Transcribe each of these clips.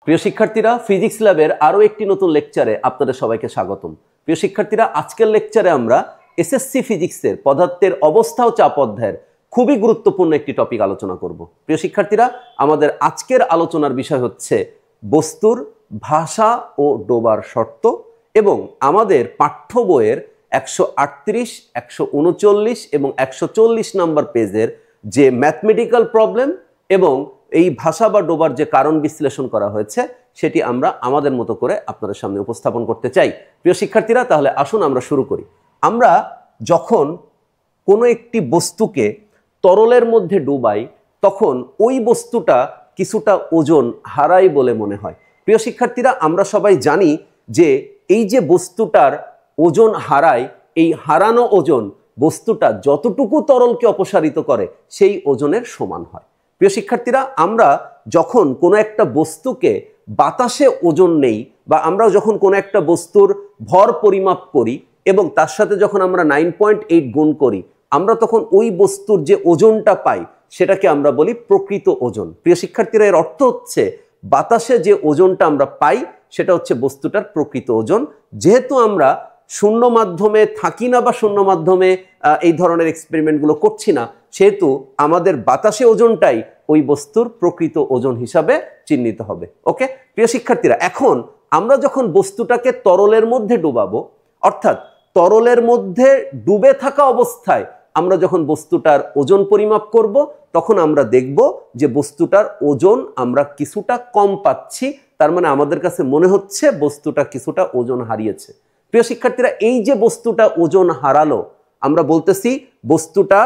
প্রিয় শিক্ষার্থীরা, ফিজিক্স ল্যাবের আরও একটি নতুন লেকচারে আপনাদের সবাইকে স্বাগতম। প্রিয় শিক্ষার্থীরা, আজকের লেকচারে আমরা এসএসসি ফিজিক্সের পদার্থের অবস্থা ও চাপ অধ্যায়ের খুবই গুরুত্বপূর্ণ একটি টপিক আলোচনা করব। প্রিয় শিক্ষার্থীরা, আমাদের আজকের আলোচনার বিষয় হচ্ছে বস্তুর ভাসা ও ডোবার শর্ত এবং আমাদের পাঠ্য বইয়ের 138, 139 এবং 140 নম্বর পেজের যে ম্যাথমেটিক্যাল প্রবলেম এবং এই ভাষা বা ডোবার যে কারণ বিশ্লেষণ করা হয়েছে সেটি আমরা আমাদের মতো করে আপনাদের সামনে উপস্থাপন করতে চাই। প্রিয় শিক্ষার্থীরা, তাহলে আসুন আমরা শুরু করি। আমরা যখন কোনো একটি বস্তুকে তরলের মধ্যে ডুবাই তখন ওই বস্তুটা কিছুটা ওজন হারায় বলে মনে হয়। প্রিয় শিক্ষার্থীরা, আমরা সবাই জানি যে এই যে বস্তুটার ওজন হারায়, এই হারানো ওজন বস্তুটা যতটুকু তরলকে অপসারিত করে সেই ওজনের সমান হয়। প্রিয় শিক্ষার্থীরা, আমরা যখন কোনো একটা বস্তুকে বাতাসে ওজন নেই বা আমরা যখন কোনো একটা বস্তুর ভর পরিমাপ করি এবং তার সাথে যখন আমরা 9.8 গুণ করি, আমরা তখন ওই বস্তুর যে ওজনটা পাই সেটাকে আমরা বলি প্রকৃত ওজন। প্রিয় শিক্ষার্থীরা, এর অর্থ হচ্ছে বাতাসে যে ওজনটা আমরা পাই সেটা হচ্ছে বস্তুটার প্রকৃত ওজন। যেহেতু আমরা শূন্য মাধ্যমে থাকি না বা শূন্য মাধ্যমে এই ধরনের এক্সপেরিমেন্টগুলো করছি না, সেহেতু আমাদের বাতাসে ওজনটাই ওই বস্তুর প্রকৃত ওজন হিসাবে চিহ্নিত হবে। ওকে প্রিয় শিক্ষার্থীরা, এখন আমরা যখন বস্তুটাকে তরলের মধ্যে ডুবাবো, অর্থাৎ তরলের মধ্যে ডুবে থাকা অবস্থায় আমরা যখন বস্তুটার ওজন পরিমাপ করব, তখন আমরা দেখব যে বস্তুটার ওজন আমরা কিছুটা কম পাচ্ছি। তার মানে আমাদের কাছে মনে হচ্ছে বস্তুটা কিছুটা ওজন হারিয়েছে। প্রিয় শিক্ষার্থীরা, এই যে বস্তুটা ওজন হারালো, আমরা বলতেছি বস্তুটা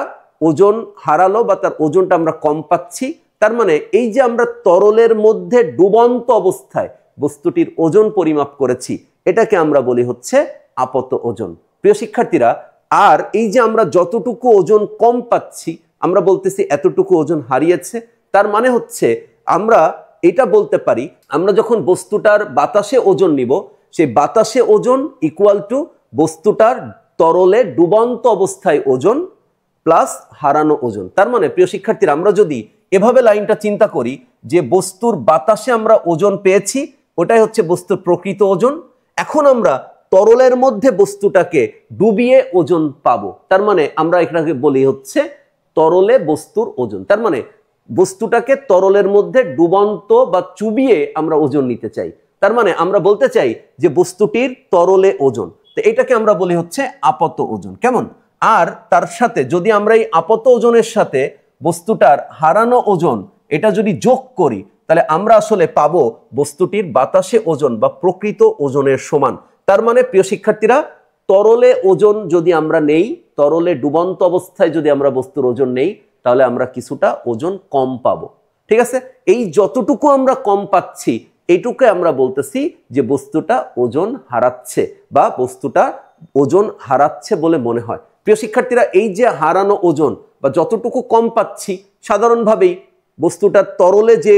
ওজন হারালো বা তার ওজনটা আমরা কম পাচ্ছি। তার মানে এই যে আমরা তরলের মধ্যে ডুবন্ত অবস্থায় বস্তুটির ওজন পরিমাপ করেছি, এটাকে আমরা বলি হচ্ছে আপত ওজন। প্রিয় শিক্ষার্থীরা, আর এই যে আমরা যতটুকু ওজন কম পাচ্ছি, আমরা বলতেছি এতটুকু ওজন হারিয়েছে। তার মানে হচ্ছে আমরা এটা বলতে পারি, আমরা যখন বস্তুটার বাতাসে ওজন নিব, সেই বাতাসে ওজন ইকুয়াল টু বস্তুটার তরলে ডুবন্ত অবস্থায় ওজন প্লাস হারানো ওজন। তার মানে প্রিয় শিক্ষার্থীরা, আমরা যদি এভাবে লাইনটা চিন্তা করি যে বস্তুর বাতাসে আমরা ওজন পেয়েছি, ওটাই হচ্ছে বস্তুর প্রকৃত ওজন। এখন আমরা তরলের মধ্যে বস্তুটাকে ডুবিয়ে ওজন পাবো, তার মানে আমরা এটাকে বলি হচ্ছে তরলে বস্তুর ওজন। তার মানে বস্তুটাকে তরলের মধ্যে ডুবন্ত বা চুবিয়ে আমরা ওজন নিতে চাই। তার মানে আমরা বলতে চাই যে বস্তুটির তরলে ওজন, তো এটাকে আমরা বলি হচ্ছে আপত ওজন। কেমন? আর তার সাথে যদি আমরা এই আপত ওজনের সাথে বস্তুটার হারানো ওজন এটা যদি যোগ করি, তাহলে আমরা আসলে পাবো বস্তুটির বাতাসে ওজন বা প্রকৃত ওজনের সমান। তার মানে প্রিয় শিক্ষার্থীরা, তরলে ওজন যদি আমরা নেই, তরলে ডুবন্ত অবস্থায় যদি আমরা বস্তুর ওজন নেই, তাহলে আমরা কিছুটা ওজন কম পাবো। ঠিক আছে? এই যতটুকু আমরা কম পাচ্ছি, এইটুকু আমরা বলতেছি যে বস্তুটা ওজন হারাচ্ছে বা বস্তুটা ওজন হারাচ্ছে বলে মনে হয়। প্রিয় শিক্ষার্থীরা, এই যে হারানো ওজন বা যতটুকু কম পাচ্ছি, সাধারণভাবেই বস্তুটার তরলে যে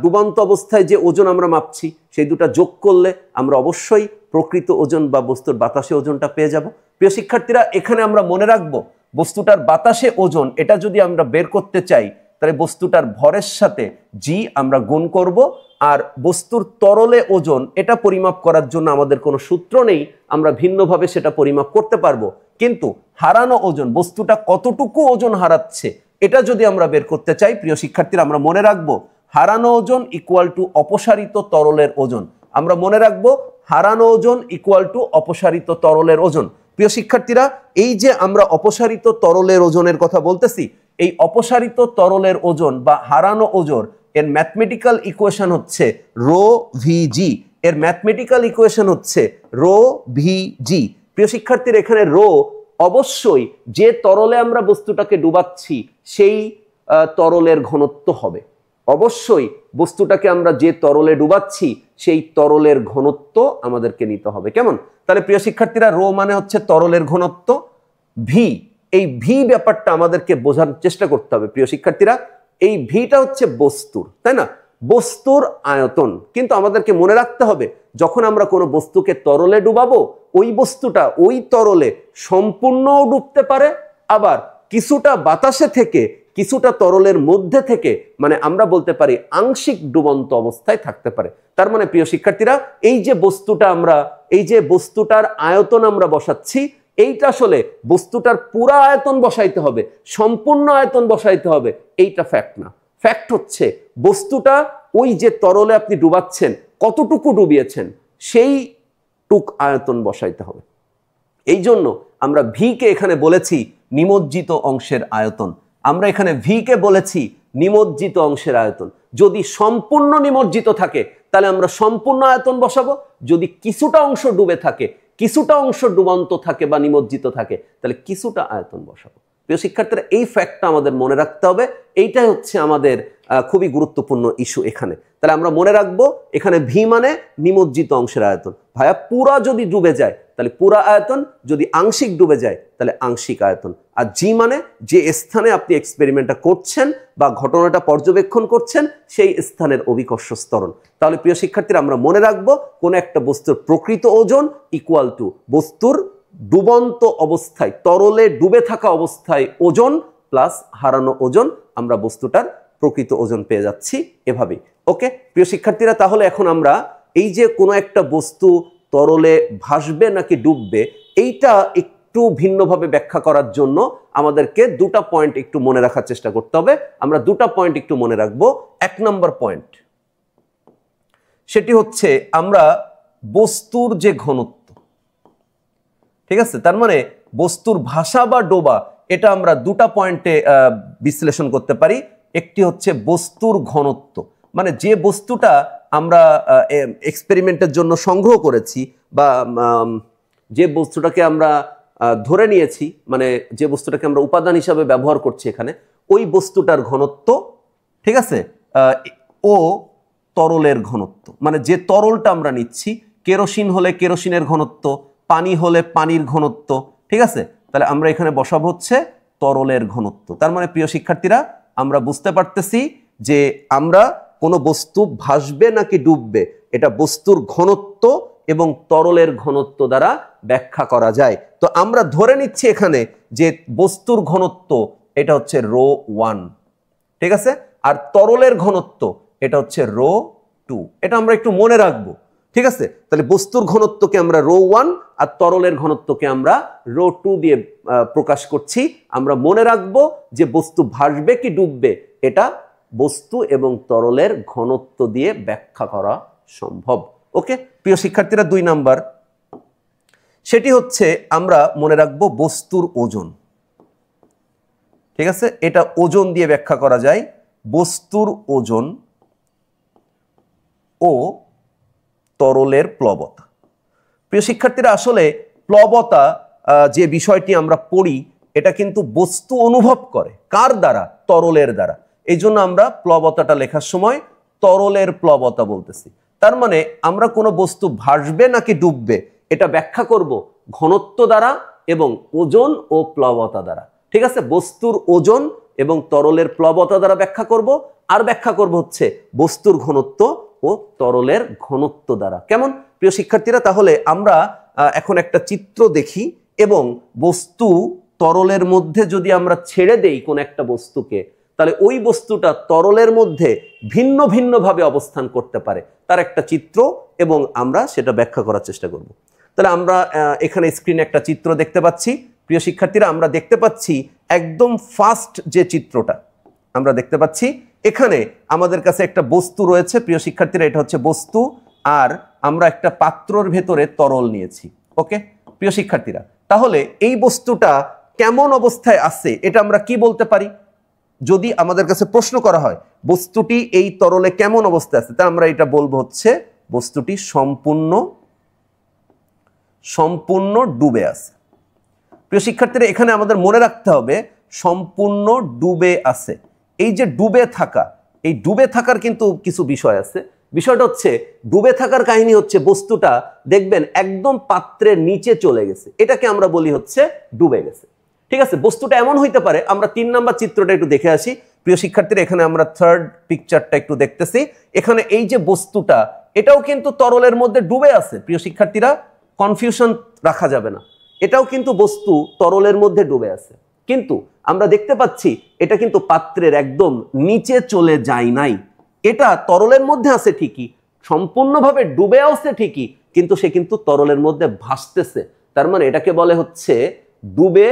ডুবন্ত অবস্থায় যে ওজন আমরা মাপছি, সেই দুটা যোগ করলে আমরা অবশ্যই প্রকৃত ওজন বা বস্তুর বাতাসে ওজনটা পেয়ে যাব। প্রিয় শিক্ষার্থীরা, এখানে আমরা মনে রাখবো বস্তুটার বাতাসে ওজন এটা যদি আমরা বের করতে চাই, তাহলে বস্তুটার ভরের সাথে জি আমরা গুণ করব। আর বস্তুর তরলে ওজন এটা পরিমাপ করার জন্য আমাদের কোনো সূত্র নেই, আমরা ভিন্নভাবে সেটা পরিমাপ করতে পারবো। কিন্তু হারানো ওজন, বস্তুটা কতটুকু ওজন হারাচ্ছে, এটা যদি আমরা বের করতে চাই, প্রিয় শিক্ষার্থীরা, আমরা মনে রাখবো হারানো ওজন ইকুয়াল টু অপসারিত তরলের ওজন। আমরা মনে রাখবো হারানো ওজন ইকুয়াল টু অপসারিত তরলের ওজন। প্রিয় শিক্ষার্থীরা, এই যে আমরা অপসারিত তরলের ওজনের কথা বলতেছি, এই অপসারিত তরলের ওজন বা হারানো ওজন এর ম্যাথমেটিক্যাল ইকুয়েশন হচ্ছে রো ভিজি। এর ম্যাথমেটিক্যাল ইকুয়েশন হচ্ছে রো ভিজি। প্রিয় শিক্ষার্থীরা, এখানে রো অবশ্যই যে তরলে আমরা বস্তুটাকে ডুবাচ্ছি সেই তরলের ঘনত্ব হবে। অবশ্যই বস্তুটাকে আমরা যে তরলে ডুবাচ্ছি সেই তরলের ঘনত্ব আমাদেরকে নিতে হবে। কেমন? তাহলে প্রিয় শিক্ষার্থীরা, রো মানে হচ্ছে তরলের ঘনত্ব, ভি, এই ভি ব্যাপারটা আমাদেরকে বোঝার চেষ্টা করতে হবে। প্রিয় শিক্ষার্থীরা, এই ভিটা হচ্ছে বস্তুর, তাই না, বস্তুর আয়তন। কিন্তু আমাদেরকে মনে রাখতে হবে যখন আমরা কোনো বস্তুকে তরলে ডুবাবো, ওই বস্তুটা ওই তরলে সম্পূর্ণও ডুবতে পারে, আবার কিছুটা বাতাসে থেকে কিছুটা তরলের মধ্যে থেকে মানে আমরা বলতে পারি আংশিক ডুবন্ত অবস্থায় থাকতে পারে। তার মানে প্রিয় শিক্ষার্থীরা, এই যে বস্তুটার আয়তন আমরা বসাচ্ছি, এইটা আসলে বস্তুটার পুরা আয়তন বসাইতে হবে, সম্পূর্ণ আয়তন বসাইতে হবে, এইটা ফ্যাক্ট না। ফ্যাক্ট হচ্ছে বস্তুটা ওই যে তরলে আপনি ডুবাচ্ছেন, কতটুকু ডুবিয়েছেন সেই টুক আয়তন বসাইতে হবে। এই জন্য আমরা ভি কে এখানে বলেছি নিমজ্জিত অংশের আয়তন, আমরা এখানে ভি কে বলেছি নিমজ্জিত অংশের আয়তন। যদি সম্পূর্ণ নিমজ্জিত থাকে তাহলে আমরা সম্পূর্ণ আয়তন বসাবো, যদি কিছুটা অংশ ডুবে থাকে, কিছুটা অংশ ডুবন্ত থাকে বা নিমজ্জিত থাকে, তাহলে কিছুটা আয়তন বসাবো। প্রিয় শিক্ষার্থীরা, এই ফ্যাক্টটা আমাদের মনে রাখতে হবে, এইটাই হচ্ছে আমাদের খুবই গুরুত্বপূর্ণ ইস্যু এখানে। তাহলে আমরা মনে রাখবো এখানে ভি মানে নিমজ্জিত অংশের আয়তন। ভাইয়া পুরা যদি ডুবে যায় তাহলে পুরা আয়তন, যদি আংশিক ডুবে যায় তাহলে আংশিক আয়তন। আর জি মানে যে স্থানে আপনি এক্সপেরিমেন্টটা করছেন বা ঘটনাটা পর্যবেক্ষণ করছেন সেই স্থানের অভিকর্ষ ত্বরণ। তাহলে প্রিয় শিক্ষার্থীরা, আমরা মনে রাখবো কোন একটা বস্তুর প্রকৃত ওজন ইকুয়াল টু বস্তুর ডুবন্ত অবস্থায়, তরলে ডুবে থাকা অবস্থায় ওজন প্লাস হারানো ওজন, আমরা বস্তুটার প্রকৃত ওজন পেয়ে যাচ্ছি এভাবেই। ওকে প্রিয় শিক্ষার্থীরা, তাহলে এখন আমরা এই যে কোনো একটা বস্তু তরলে ভাসবে নাকি ডুববে, এইটা একটু ভিন্নভাবে ব্যাখ্যা করার জন্য আমাদেরকে দুটা পয়েন্ট একটু মনে রাখার চেষ্টা করতে হবে। আমরা দুটা পয়েন্ট একটু মনে রাখবো। 1 নম্বর পয়েন্ট, সেটি হচ্ছে আমরা বস্তুর যে ঘনত্ব, ঠিক আছে, তার মানে বস্তুর ভাসা বা ডোবা, এটা আমরা দুটা পয়েন্টে বিশ্লেষণ করতে পারি। একটি হচ্ছে বস্তুর ঘনত্ব, মানে যে বস্তুটা আমরা এক্সপেরিমেন্টের জন্য সংগ্রহ করেছি বা যে বস্তুটাকে আমরা ধরে নিয়েছি, মানে যে বস্তুটাকে আমরা উপাদান হিসাবে ব্যবহার করছি এখানে, ওই বস্তুটার ঘনত্ব, ঠিক আছে, ও তরলের ঘনত্ব, মানে যে তরলটা আমরা নিচ্ছি, কেরোসিন হলে কেরোসিনের ঘনত্ব, পানি হলে পানির ঘনত্ব, ঠিক আছে, তাহলে আমরা এখানে বসাবো হচ্ছে তরলের ঘনত্ব। তার মানে প্রিয় শিক্ষার্থীরা, আমরা বুঝতে পারতেছি যে আমরা কোনো বস্তু ভাসবে নাকি ডুববে এটা বস্তুর ঘনত্ব এবং তরলের ঘনত্ব দ্বারা ব্যাখ্যা করা যায়। তো আমরা ধরে নিচ্ছি এখানে যে বস্তুর ঘনত্ব এটা হচ্ছে ρ1, ঠিক আছে, আর তরলের ঘনত্ব এটা হচ্ছে ρ2। এটা আমরা একটু মনে রাখবো, ঠিক আছে। তাহলে বস্তুর ঘনত্বকে আমরা ρ1 আর তরলের ঘনত্বকে আমরা ρ2 দিয়ে প্রকাশ করছি। আমরা মনে রাখবো যে বস্তু ভাসবে কি ডুববে এটা বস্তু এবং তরলের ঘনত্ব দিয়ে ব্যাখ্যা করা সম্ভব। ওকে প্রিয় শিক্ষার্থীরা, 2 নাম্বার, সেটি হচ্ছে আমরা মনে রাখবো বস্তুর ওজন, ঠিক আছে, এটা ওজন দিয়ে ব্যাখ্যা করা যায়। বস্তুর ওজন ও তরলের প্লবতা। প্রিয় শিক্ষার্থীরা, আসলে প্লবতা যে বিষয়টি আমরা পড়ি, এটা কিন্তু বস্তু অনুভব করে কার দ্বারা? তরলের দ্বারা। এই জন্য আমরা প্লবতাটা লেখার সময় তরলের প্লবতা বলতেছি। তার মানে আমরা কোনো বস্তু ভাসবে নাকি ডুববে এটা ব্যাখ্যা করব ঘনত্ব দ্বারা এবং ওজন ও প্লবতা দ্বারা, ঠিক আছে। বস্তুর ওজন এবং তরলের প্লবতা দ্বারা ব্যাখ্যা করব, আর ব্যাখ্যা করব হচ্ছে বস্তুর ঘনত্ব ও তরলের ঘনত্ব দ্বারা। কেমন প্রিয় শিক্ষার্থীরা? তাহলে আমরা এখন একটা চিত্র দেখি এবং বস্তু তরলের মধ্যে যদি আমরা ছেড়ে দেই কোন একটা বস্তুকে, তাহলে ওই বস্তুটা তরলের মধ্যে ভিন্ন ভিন্নভাবে অবস্থান করতে পারে, তার একটা চিত্র, এবং আমরা সেটা ব্যাখ্যা করার চেষ্টা করব। তাহলে আমরা এখানে স্ক্রিনে একটা চিত্র দেখতে পাচ্ছি। প্রিয় শিক্ষার্থীরা, আমরা দেখতে পাচ্ছি একদম ফার্স্ট যে চিত্রটা আমরা দেখতে পাচ্ছি, এখানে আমাদের কাছে একটা বস্তু রয়েছে। প্রিয় শিক্ষার্থীরা, এটা হচ্ছে বস্তু, আর আমরা একটা পাত্রর ভেতরে তরল নিয়েছি। ওকে প্রিয় শিক্ষার্থীরা, তাহলে এই বস্তুটা কেমন অবস্থায় আছে এটা আমরা কি বলতে পারি? যদি আমাদের কাছে প্রশ্ন করা হয় বস্তুটি এই তরলে কেমন অবস্থায় আছে, তা আমরা এটা বলবো হচ্ছে বস্তুটি সম্পূর্ণ ডুবে আছে। প্রিয় শিক্ষার্থীরা, এখানে আমাদের মনে রাখতে হবে সম্পূর্ণ ডুবে আছে। এই যে ডুবে থাকা, এই ডুবে থাকার কিন্তু কিছু বিষয় আছে। বিষয়টা হচ্ছে ডুবে থাকার কাহিনী হচ্ছে বস্তুটা দেখবেন একদম পাত্রের নিচে চলে গেছে, এটাকে আমরা বলি হচ্ছে ডুবে গেছে, ঠিক আছে। বস্তুটা এমন হইতে পারে, আমরা 3 নাম্বার চিত্রটা একটু দেখে আসি। প্রিয় শিক্ষার্থীরা, এখানে আমরা থার্ড পিকচারটা একটু দেখতেছি। এখানে এই যে বস্তুটা, এটাও কিন্তু তরলের মধ্যে ডুবে আছে। প্রিয় শিক্ষার্থীরা, কনফিউশন রাখা যাবে না, এটাও কিন্তু বস্তু তরলের মধ্যে ডুবে আছে। কিন্তু আমরা দেখতে পাচ্ছি এটা কিন্তু পাত্রের একদম নিচে চলে যায় নাই, এটা তরলের মধ্যে আছে ঠিকই, সম্পূর্ণভাবে ডুবে আছে ঠিকই, কিন্তু সে কিন্তু তরলের মধ্যে ভাসতেছে। তার মানে এটাকে বলে হচ্ছে ডুবে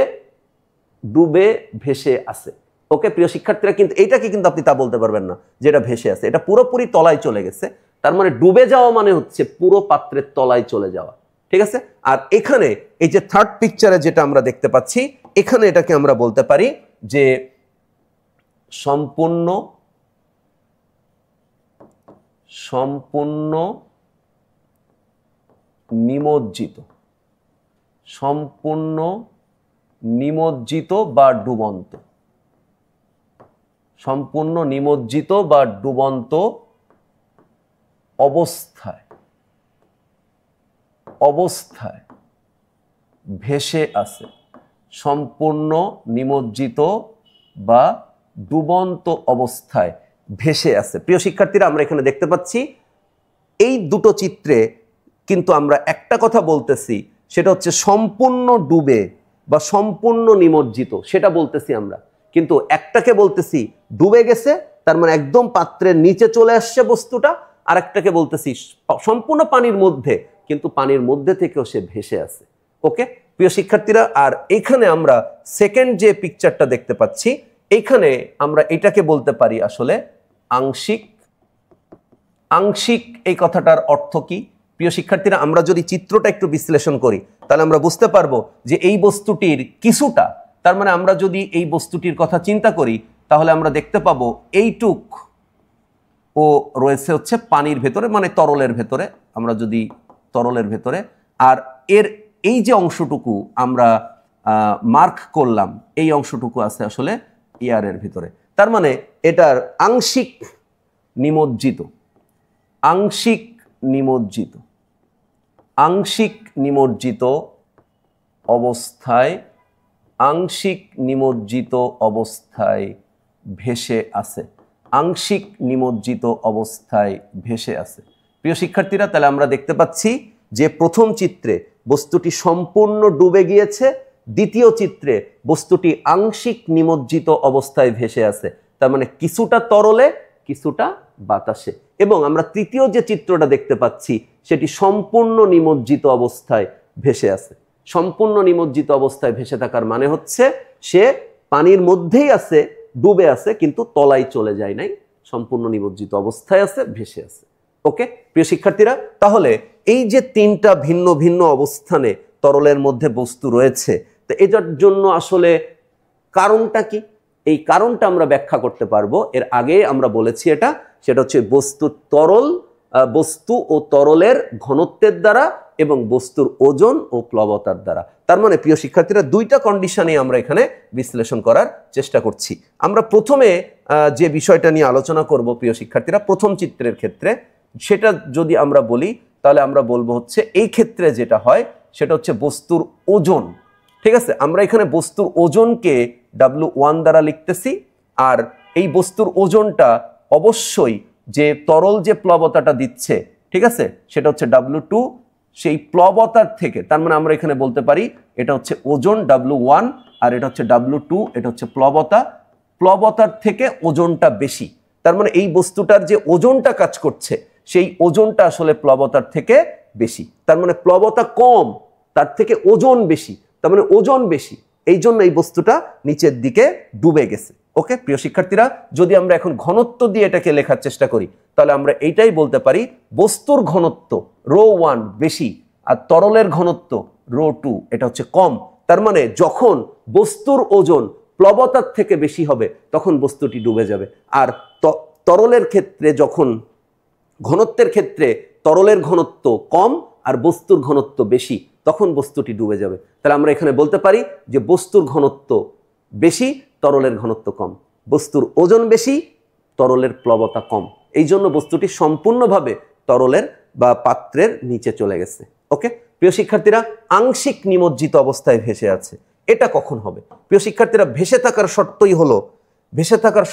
ডুবে ভেসে আছে। ওকে প্রিয় শিক্ষার্থীরা, কিন্তু এইটাকে কিন্তু আপনি তা বলতে পারবেন না যে এটা ভেসে আছে, এটা পুরোপুরি তলায় চলে গেছে। তার মানে ডুবে যাওয়া মানে হচ্ছে পুরো পাত্রের তলায় চলে যাওয়া, ঠিক আছে। আর এখানে এই যে থার্ড পিকচারে যেটা আমরা দেখতে পাচ্ছি, এখানে এটাকে আমরা বলতে পারি যে সম্পূর্ণ নিমজ্জিত, সম্পূর্ণ নিমজ্জিত বা ডুবন্ত, সম্পূর্ণ নিমজ্জিত বা ডুবন্ত অবস্থায় ভেসে আছে, সম্পূর্ণ নিমজ্জিত বা ডুবন্ত অবস্থায় ভেসে আছে। প্রিয় শিক্ষার্থীরা, আমরা এখানে দেখতে পাচ্ছি এই দুটো চিত্রে কিন্তু আমরা একটা কথা বলতেছি, সেটা হচ্ছে সম্পূর্ণ ডুবে বা সম্পূর্ণ নিমজ্জিত, সেটা বলতেছি আমরা। কিন্তু একটাকে বলতেছি ডুবে গেছে, তার মানে একদম পাত্রের নিচে চলে আসছে বস্তুটা, আর একটাকে বলতেছি সম্পূর্ণ পানির মধ্যে, কিন্তু পানির মধ্যে থেকেও সে ভেসে আছে। ওকে প্রিয় শিক্ষার্থীরা, আর এখানে আমরা সেকেন্ড যে পিকচারটা দেখতে পাচ্ছি, এইখানে আমরা এটাকে বলতে পারি আসলে আংশিক। আংশিক এই কথাটার অর্থ কি প্রিয় শিক্ষার্থীরা? আমরা যদি চিত্রটা একটু বিশ্লেষণ করি তাহলে আমরা বুঝতে পারবো যে এই বস্তুটির কিছুটা, তার মানে আমরা যদি এই বস্তুটির কথা চিন্তা করি তাহলে আমরা দেখতে পাবো এইটুক ও রয়েছে হচ্ছে পানির ভেতরে, মানে তরলের ভেতরে, আমরা যদি তরলের ভেতরে, আর এর এই যে অংশটুকু আমরা মার্ক করলাম, এই অংশটুকু আছে আসলে এয়ারের ভিতরে। তার মানে এটার আংশিক নিমজ্জিত, আংশিক নিমজ্জিত, আংশিক নিমজ্জিত অবস্থায়, আংশিক নিমজ্জিত অবস্থায় ভেসে আছে, আংশিক নিমজ্জিত অবস্থায় ভেসে আছে। প্রিয় শিক্ষার্থীরা, তাহলে আমরা দেখতে পাচ্ছি যে প্রথম চিত্রে বস্তুটি সম্পূর্ণ ডুবে গিয়েছে, দ্বিতীয় চিত্রে বস্তুটি আংশিক নিমজ্জিত অবস্থায় ভেসে আছে, তার মানে কিছুটা তরলে কিছুটা বাতাসে। এবং আমরা তৃতীয় যে চিত্রটা দেখতে পাচ্ছি সেটি সম্পূর্ণ নিমজ্জিত অবস্থায় ভেসে আছে। সম্পূর্ণ নিমজ্জিত অবস্থায় ভেসে থাকার মানে হচ্ছে সে পানির মধ্যেই আছে, ডুবে আছে, কিন্তু তলায় চলে যায় নাই, সম্পূর্ণ নিমজ্জিত অবস্থায় আছে, ভেসে আছে। ওকে প্রিয় শিক্ষার্থীরা, তাহলে এই যে তিনটা ভিন্ন ভিন্ন অবস্থানে তরলের মধ্যে বস্তু রয়েছে, তো এটার জন্য আসলে কারণটা কি? এই কারণটা আমরা ব্যাখ্যা করতে পারবো। এর আগে আমরা বলেছি সেটা হচ্ছে বস্তু ও তরলের ঘনত্বের দ্বারা এবং বস্তুর ওজন ও প্লবতার দ্বারা। তার মানে প্রিয় শিক্ষার্থীরা, দুইটা কন্ডিশনে আমরা এখানে বিশ্লেষণ করার চেষ্টা করছি। আমরা প্রথমে যে বিষয়টা নিয়ে আলোচনা করব প্রিয় শিক্ষার্থীরা, প্রথম চিত্রের ক্ষেত্রে, সেটা যদি আমরা বলি তাহলে আমরা বলবো হচ্ছে এই ক্ষেত্রে যেটা হয় সেটা হচ্ছে বস্তুর ওজন। ঠিক আছে, আমরা এখানে বস্তুর ওজনকে W1 দ্বারা লিখতেছি, আর এই বস্তুর ওজনটা অবশ্যই যে তরল যে প্লবতাটা দিচ্ছে, ঠিক আছে, সেটা হচ্ছে W2, সেই প্লবতার থেকে, তার মানে আমরা এখানে বলতে পারি এটা হচ্ছে ওজন W1 আর এটা হচ্ছে W2, এটা হচ্ছে প্লবতা, প্লবতার থেকে ওজনটা বেশি। তার মানে এই বস্তুটার যে ওজনটা কাজ করছে সেই ওজনটা আসলে প্লবতার থেকে বেশি। তার মানে প্লবতা কম, তার থেকে ওজন বেশি, তার মানে ওজন বেশি, এই জন্য এই বস্তুটা নিচের দিকে ডুবে গেছে। ওকে প্রিয় শিক্ষার্থীরা, যদি আমরা এখন ঘনত্ব দিয়ে এটাকে লেখার চেষ্টা করি তাহলে আমরা এইটাই বলতে পারি বস্তুর ঘনত্ব ρ1 বেশি আর তরলের ঘনত্ব ρ2 এটা হচ্ছে কম। তার মানে যখন বস্তুর ওজন প্লবতার থেকে বেশি হবে তখন বস্তুটি ডুবে যাবে, আর তরলের ক্ষেত্রে যখন ঘনত্বের ক্ষেত্রে তরলের ঘনত্ব কম আর বস্তুর ঘনত্ব বেশি তখন বস্তুটি ডুবে যাবে। তাহলে আমরা এখানে বলতে পারি যে বস্তুর ঘনত্ব বেশি, তরলের ঘনত্ব কম, বস্তুর ওজন বেশি, তরলের প্লবতা কম, এই জন্য বস্তুটি সম্পূর্ণভাবে তরলের বা পাত্রের নিচে চলে গেছে। ওকে প্রিয় শিক্ষার্থীরা, আংশিক নিমজ্জিত অবস্থায় ভেসে আছে, এটা কখন হবে প্রিয় শিক্ষার্থীরা? ভেসে থাকার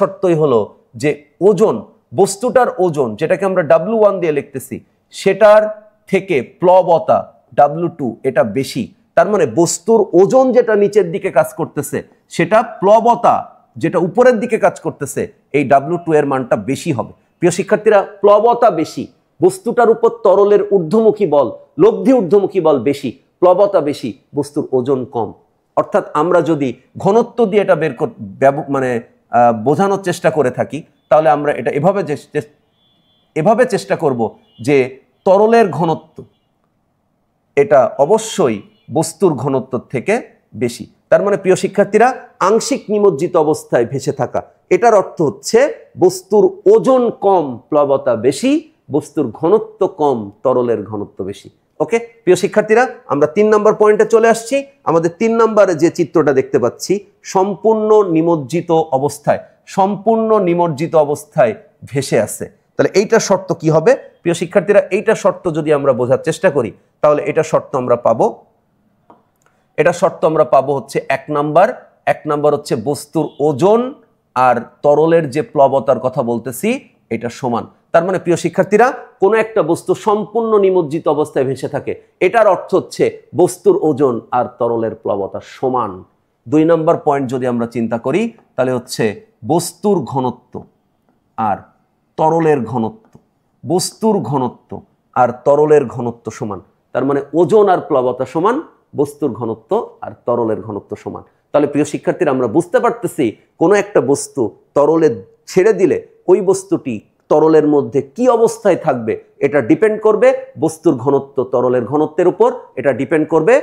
শর্তই হলো যে ওজন, বস্তুটার ওজন যেটাকে আমরা W1 দিয়ে লিখতেছি সেটার থেকে প্লবতা W2 এটা বেশি। তার মানে বস্তুর ওজন যেটা নিচের দিকে কাজ করতেছে সেটা প্লবতা যেটা উপরের দিকে কাজ করতেছে এই W2 এর মানটা বেশি হবে। প্রিয় শিক্ষার্থীরা, প্লবতা বেশি, বস্তুটার উপর তরলের ঊর্ধ্বমুখী বল, লব্ধি ঊর্ধ্বমুখী বল বেশি, প্লবতা বেশি, বস্তুর ওজন কম। অর্থাৎ আমরা যদি ঘনত্ব দিয়ে এটা বোঝানোর চেষ্টা করে থাকি, তাহলে আমরা এটা এভাবে চেষ্টা করব যে তরলের ঘনত্ব এটা অবশ্যই বস্তুর ঘনত্ব থেকে বেশি। তার মানে প্রিয় শিক্ষার্থীরা, আংশিক নিমজ্জিত অবস্থায় ভেসে থাকা, এটার অর্থ হচ্ছে বস্তুর ওজন কম, প্লবতা বেশি, বস্তুর ঘনত্ব কম, তরলের ঘনত্ব বেশি। ওকে প্রিয় শিক্ষার্থীরা, আমরা 3 নম্বর পয়েন্টে চলে আসছি। আমাদের 3 নম্বরে যে চিত্রটা দেখতে পাচ্ছি, সম্পূর্ণ নিমজ্জিত অবস্থায় ভেসে আছে। তাহলে এইটা শর্ত কি হবে প্রিয় শিক্ষার্থীরা? এইটা শর্ত যদি আমরা বোঝার চেষ্টা করি, তাহলে এটা শর্ত আমরা পাবো হচ্ছে 1 নাম্বার হচ্ছে বস্তুর ওজন আর তরলের যে প্লবতার কথা বলতেছি এটা সমান। তার মানে প্রিয় শিক্ষার্থীরা, কোনো একটা বস্তু সম্পূর্ণ নিমজ্জিত অবস্থায় ভেসে থাকে, এটার অর্থ হচ্ছে বস্তুর ওজন আর তরলের প্লবতা সমান। 2 নম্বর পয়েন্ট যদি আমরা চিন্তা করি, তাহলে হচ্ছে বস্তুর ঘনত্ব আর তরলের ঘনত্ব, বস্তুর ঘনত্ব আর তরলের ঘনত্ব সমান। তার মানে ওজন আর প্লবতা সমান, বস্তুর ঘনত্ব আর তরলের ঘনত্ব সমান। তাহলে প্রিয় শিক্ষার্থীরা, আমরা বুঝতে পারতেছি কোনো একটা বস্তু তরলে ছেড়ে দিলে ওই বস্তুটি তরলের মধ্যে কি অবস্থায় থাকবে এটা ডিপেন্ড করবে বস্তুর ঘনত্ব তরলের ঘনত্বের উপর, এটা ডিপেন্ড করবে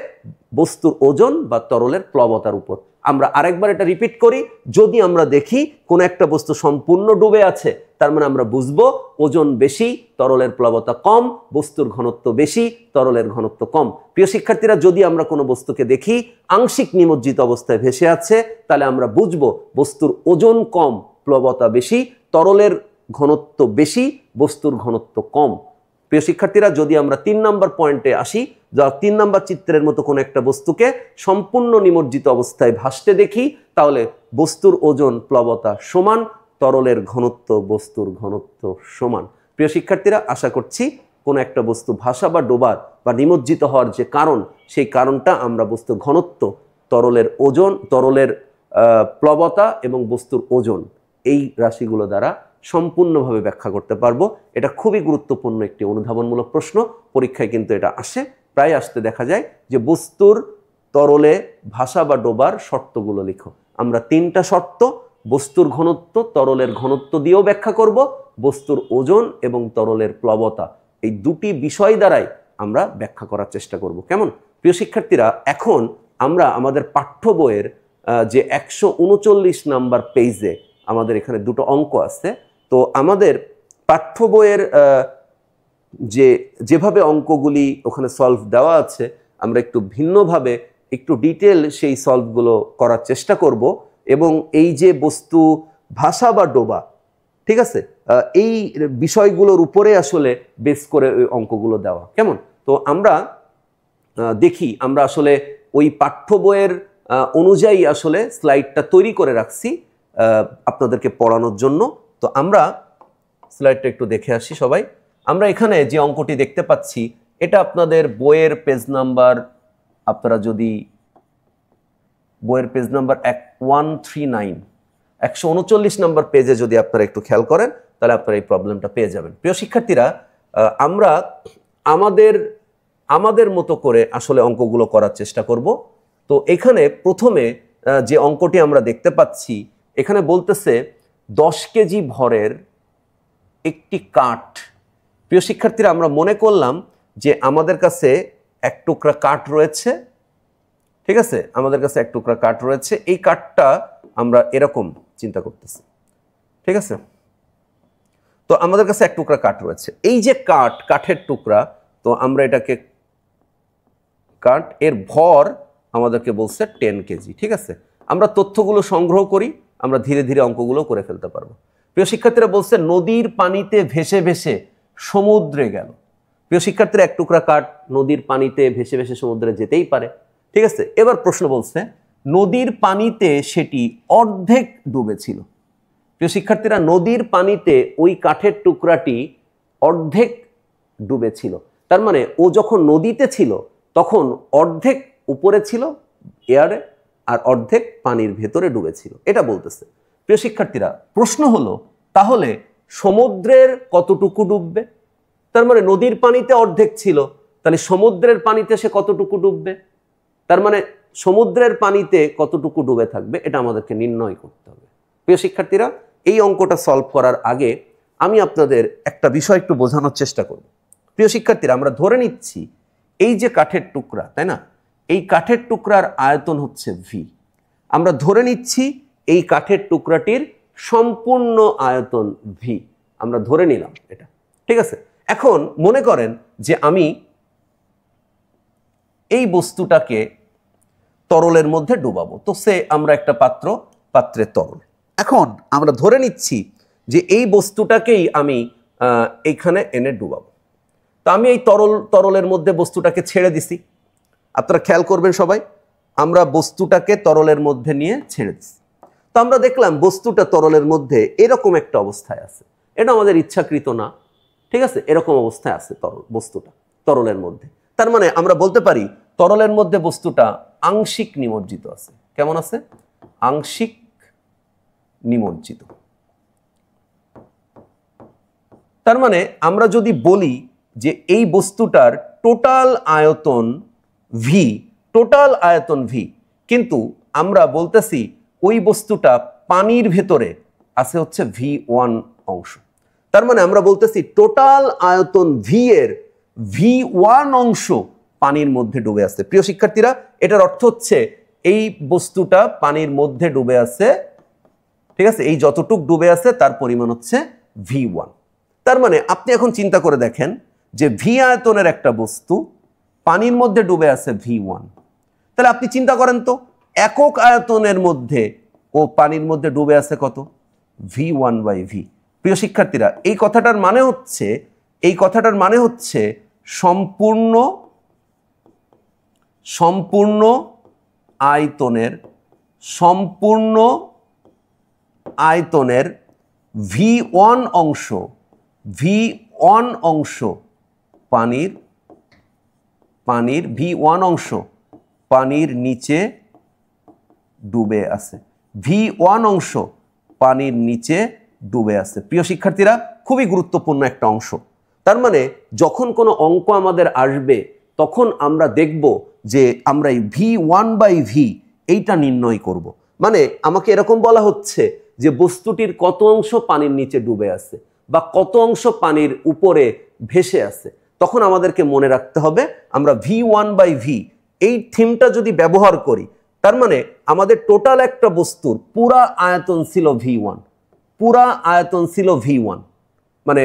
বস্তুর ওজন বা তরলের প্লবতার উপর। আমরা আরেকবার এটা রিপিট করি, যদি আমরা দেখি কোনো একটা বস্তু সম্পূর্ণ ডুবে আছে, তার মানে আমরা বুঝবো ওজন বেশি, তরলের প্লবতা কম, বস্তুর ঘনত্ব বেশি, তরলের ঘনত্ব কম। প্রিয় শিক্ষার্থীরা, যদি আমরা কোনো বস্তুকে দেখি আংশিক নিমজ্জিত অবস্থায় ভেসে আছে, তাহলে আমরা বুঝবো বস্তুর ওজন কম, প্লবতা বেশি, তরলের ঘনত্ব বেশি, বস্তুর ঘনত্ব কম। প্রিয় শিক্ষার্থীরা, যদি আমরা 3 নম্বর পয়েন্টে আসি, যা 3 নম্বর চিত্রের মতো কোনো একটা বস্তুকে সম্পূর্ণ নিমজ্জিত অবস্থায় ভাসতে দেখি, তাহলে বস্তুর ওজন প্লবতা সমান, তরলের ঘনত্ব বস্তুর ঘনত্ব সমান। প্রিয় শিক্ষার্থীরা, আশা করছি কোনো একটা বস্তু ভাসা বা ডোবার বা নিমজ্জিত হওয়ার যে কারণ, সেই কারণটা আমরা বস্তুর ঘনত্ব, তরলের ওজন, তরলের প্লবতা এবং বস্তুর ওজন, এই রাশিগুলো দ্বারা সম্পূর্ণভাবে ব্যাখ্যা করতে পারবো। এটা খুবই গুরুত্বপূর্ণ একটি অনুধাবনমূলক প্রশ্ন, পরীক্ষায় কিন্তু এটা প্রায় আসতে দেখা যায় যে বস্তুর তরলে ভাসা বা ডোবার শর্তগুলো লিখো। আমরা 3টা শর্ত, বস্তুর ঘনত্ব, তরলের ঘনত্ব দিয়েও ব্যাখ্যা করব, বস্তুর ওজন এবং তরলের প্লবতা, এই 2টি বিষয় দ্বারাই আমরা ব্যাখ্যা করার চেষ্টা করব। কেমন প্রিয় শিক্ষার্থীরা, এখন আমরা আমাদের পাঠ্য বইয়ের যে 139 নাম্বার পেজে আমাদের এখানে 2টো অঙ্ক আছে। তো আমাদের পাঠ্য বইয়ের যেভাবে অঙ্কগুলি ওখানে সলভ দেওয়া আছে, আমরা একটু ভিন্নভাবে একটু ডিটেল সেই সলভগুলো করার চেষ্টা করব। এবং এই যে বস্তু ভাসা বা ডোবা, ঠিক আছে, এই বিষয়গুলোর উপরে আসলে বেস করে ওই অঙ্কগুলো দেওয়া। কেমন? তো আমরা দেখি, আমরা আসলে ওই পাঠ্য বইয়ের অনুযায়ী আসলে স্লাইডটা তৈরি করে রাখছি আপনাদেরকে পড়ানোর জন্য। তো আমরা স্লাইডটা একটু দেখে আসি সবাই। আমরা এখানে যে অঙ্কটি দেখতে পাচ্ছি, এটা আপনাদের বইয়ের পেজ নাম্বার, আপনারা যদি বইয়ের পেজ নাম্বার 139 নম্বর পেজে যদি আপনারা একটু খেয়াল করেন, তাহলে আপনারা এই প্রবলেমটা পেয়ে যাবেন। প্রিয় শিক্ষার্থীরা, আমরা আমাদের মতো করে আসলে অঙ্কগুলো করার চেষ্টা করব। তো এখানে প্রথমে যে অঙ্কটি আমরা দেখতে পাচ্ছি, এখানে বলতেছে 10 কেজি ভরের একটি কাঠ। প্রিয় শিক্ষার্থীরা, আমরা মনে করলাম যে আমাদের কাছে 1 টুকরা কাঠ রয়েছে, ঠিক আছে, আমাদের কাছে 1 টুকরা কাঠ রয়েছে। এই কাঠটা আমরা এরকম চিন্তা করতেছি, ঠিক আছে। তো আমাদের কাছে 1 টুকরা কাঠ রয়েছে, এই যে কাঠের টুকরা, তো আমরা এটাকে কাঠ, এর ভর আমাদেরকে বলছে 10 কেজি, ঠিক আছে। আমরা তথ্যগুলো সংগ্রহ করি, আমরা ধীরে ধীরে অঙ্কগুলো করে ফেলতে পারবো। প্রিয় শিক্ষার্থীরা, বলছে নদীর পানিতে ভেসে ভেসে সমুদ্রে গেল। প্রিয় শিক্ষার্থীরা, 1 টুকরা কাঠ নদীর পানিতে ভেসে ভেসে সমুদ্রে যেতেই পারে, ঠিক আছে। এবার প্রশ্ন বলছে নদীর পানিতে সেটি অর্ধেক ডুবেছিল। প্রিয় শিক্ষার্থীরা, নদীর পানিতে ওই কাঠের টুকরাটি অর্ধেক ডুবেছিল। তার মানে ও যখন নদীতে ছিল তখন অর্ধেক উপরে ছিল এয়ারে আর অর্ধেক পানির ভেতরে ডুবেছিল, এটা বলতেছে। প্রিয় শিক্ষার্থীরা, প্রশ্ন হলো তাহলে সমুদ্রের কতটুকু ডুববে? তার মানে নদীর পানিতে অর্ধেক ছিল, তাহলে সমুদ্রের পানিতে সে কতটুকু ডুববে? তার মানে সমুদ্রের পানিতে কতটুকু ডুবে থাকবে, এটা আমাদেরকে নির্ণয় করতে হবে। প্রিয় শিক্ষার্থীরা, এই অঙ্কটা সলভ করার আগে আমি আপনাদের একটা বিষয় একটু বোঝানোর চেষ্টা করব। প্রিয় শিক্ষার্থীরা, আমরা ধরে নিচ্ছি এই যে কাঠের টুকরা, তাই না, এই কাঠের টুকরার আয়তন হচ্ছে ভি। আমরা ধরে নিচ্ছি এই কাঠের টুকরাটির সম্পূর্ণ আয়তন ভি, আমরা ধরে নিলাম এটা, ঠিক আছে। এখন মনে করেন যে আমি এই বস্তুটাকে তরলের মধ্যে ডুবাবো, তো সে আমরা একটা পাত্রে তরল। এখন আমরা ধরে নিচ্ছি যে এই বস্তুটাকেই আমি এইখানে এনে ডুবাবো। তো আমি এই তরলের মধ্যে বস্তুটাকে ছেড়ে দিছি। আপনারা খেয়াল করবেন সবাই, আমরা বস্তুটাকে তরলের মধ্যে নিয়ে ছেড়ে দিছি। তো আমরা দেখলাম বস্তুটা তরলের মধ্যে এরকম একটা অবস্থায় আছে, এটা আমাদের ইচ্ছাকৃত না, ঠিক আছে, এরকম অবস্থায় আছে বস্তুটা তরলের মধ্যে। তার মানে আমরা বলতে পারি তরলের মধ্যে বস্তুটা আংশিক নিমজ্জিত আছে। কেমন আছে? আংশিক নিমজ্জিত। তার মানে আমরা যদি বলি যে এই বস্তুটার টোটাল আয়তন ভি, কিন্তু আমরা বলতেছি ওই বস্তুটা পানির ভেতরে আছে হচ্ছে V1 অংশ। তার মানে আমরা বলতেছি টোটাল আয়তন ভি এর V1 অংশ পানির মধ্যে ডুবে আছে। প্রিয় শিক্ষার্থীরা, এটার অর্থ হচ্ছে এই বস্তুটা পানির মধ্যে ডুবে আছে, ঠিক আছে, এই যতটুক ডুবে আছে তার পরিমাণ হচ্ছে V1। তার মানে আপনি এখন চিন্তা করে দেখেন যে ভি আয়তনের একটা বস্তু পানির মধ্যে ডুবে আছে V1, তাহলে আপনি চিন্তা করেন তো একক আয়তনের মধ্যে ও পানির মধ্যে ডুবে আছে কত? V1/V। প্রিয় শিক্ষার্থীরা, এই কথাটার মানে হচ্ছে সম্পূর্ণ আয়তনের V1 অংশ পানির V1 অংশ পানির নিচে ডুবে আছে। V1 অংশ পানির নিচে ডুবে আছে। প্রিয় শিক্ষার্থীরা, খুবই গুরুত্বপূর্ণ একটা অংশ। তার মানে যখন কোনো অঙ্ক আমাদের আসবে তখন আমরা দেখব যে আমরা এই V1/V এইটা নির্ণয় করব। মানে আমাকে এরকম বলা হচ্ছে যে বস্তুটির কত অংশ পানির নিচে ডুবে আছে বা কত অংশ পানির উপরে ভেসে আছে, তখন আমাদেরকে মনে রাখতে হবে আমরা V1/V এই থিমটা যদি ব্যবহার করি, তার মানে আমাদের টোটাল একটা বস্তুর পুরা আয়তন ছিল V1, মানে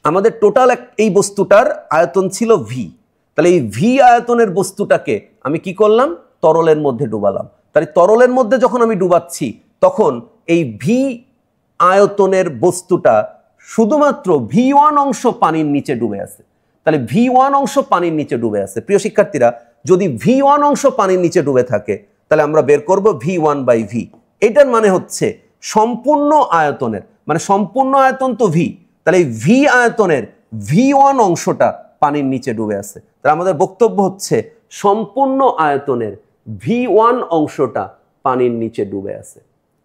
আমাদের টোটাল এই বস্তুটার আয়তন ছিল ভি। তাহলে এই ভি আয়তনের বস্তুটাকে আমি কি করলাম? তরলের মধ্যে ডুবালাম। তাহলে তরলের মধ্যে যখন আমি ডুবাচ্ছি তখন এই ভি আয়তনের বস্তুটা শুধুমাত্র V1 অংশ পানির নিচে ডুবে আছে। তাহলে V1 অংশ পানির নিচে ডুবে আছে। প্রিয় শিক্ষার্থীরা, যদি V1 অংশ পানির নিচে ডুবে থাকে তাহলে আমরা বের করব V1/V। এটার মানে হচ্ছে সম্পূর্ণ আয়তনের, মানে সম্পূর্ণ আয়তন তো ভি, তাহলে এই ভি আয়তনের V1 অংশটা পানির নিচে ডুবে আছে। তাহলে আমাদের বক্তব্য হচ্ছে সম্পূর্ণ আয়তনের V1 অংশটা পানির নিচে ডুবে আছে।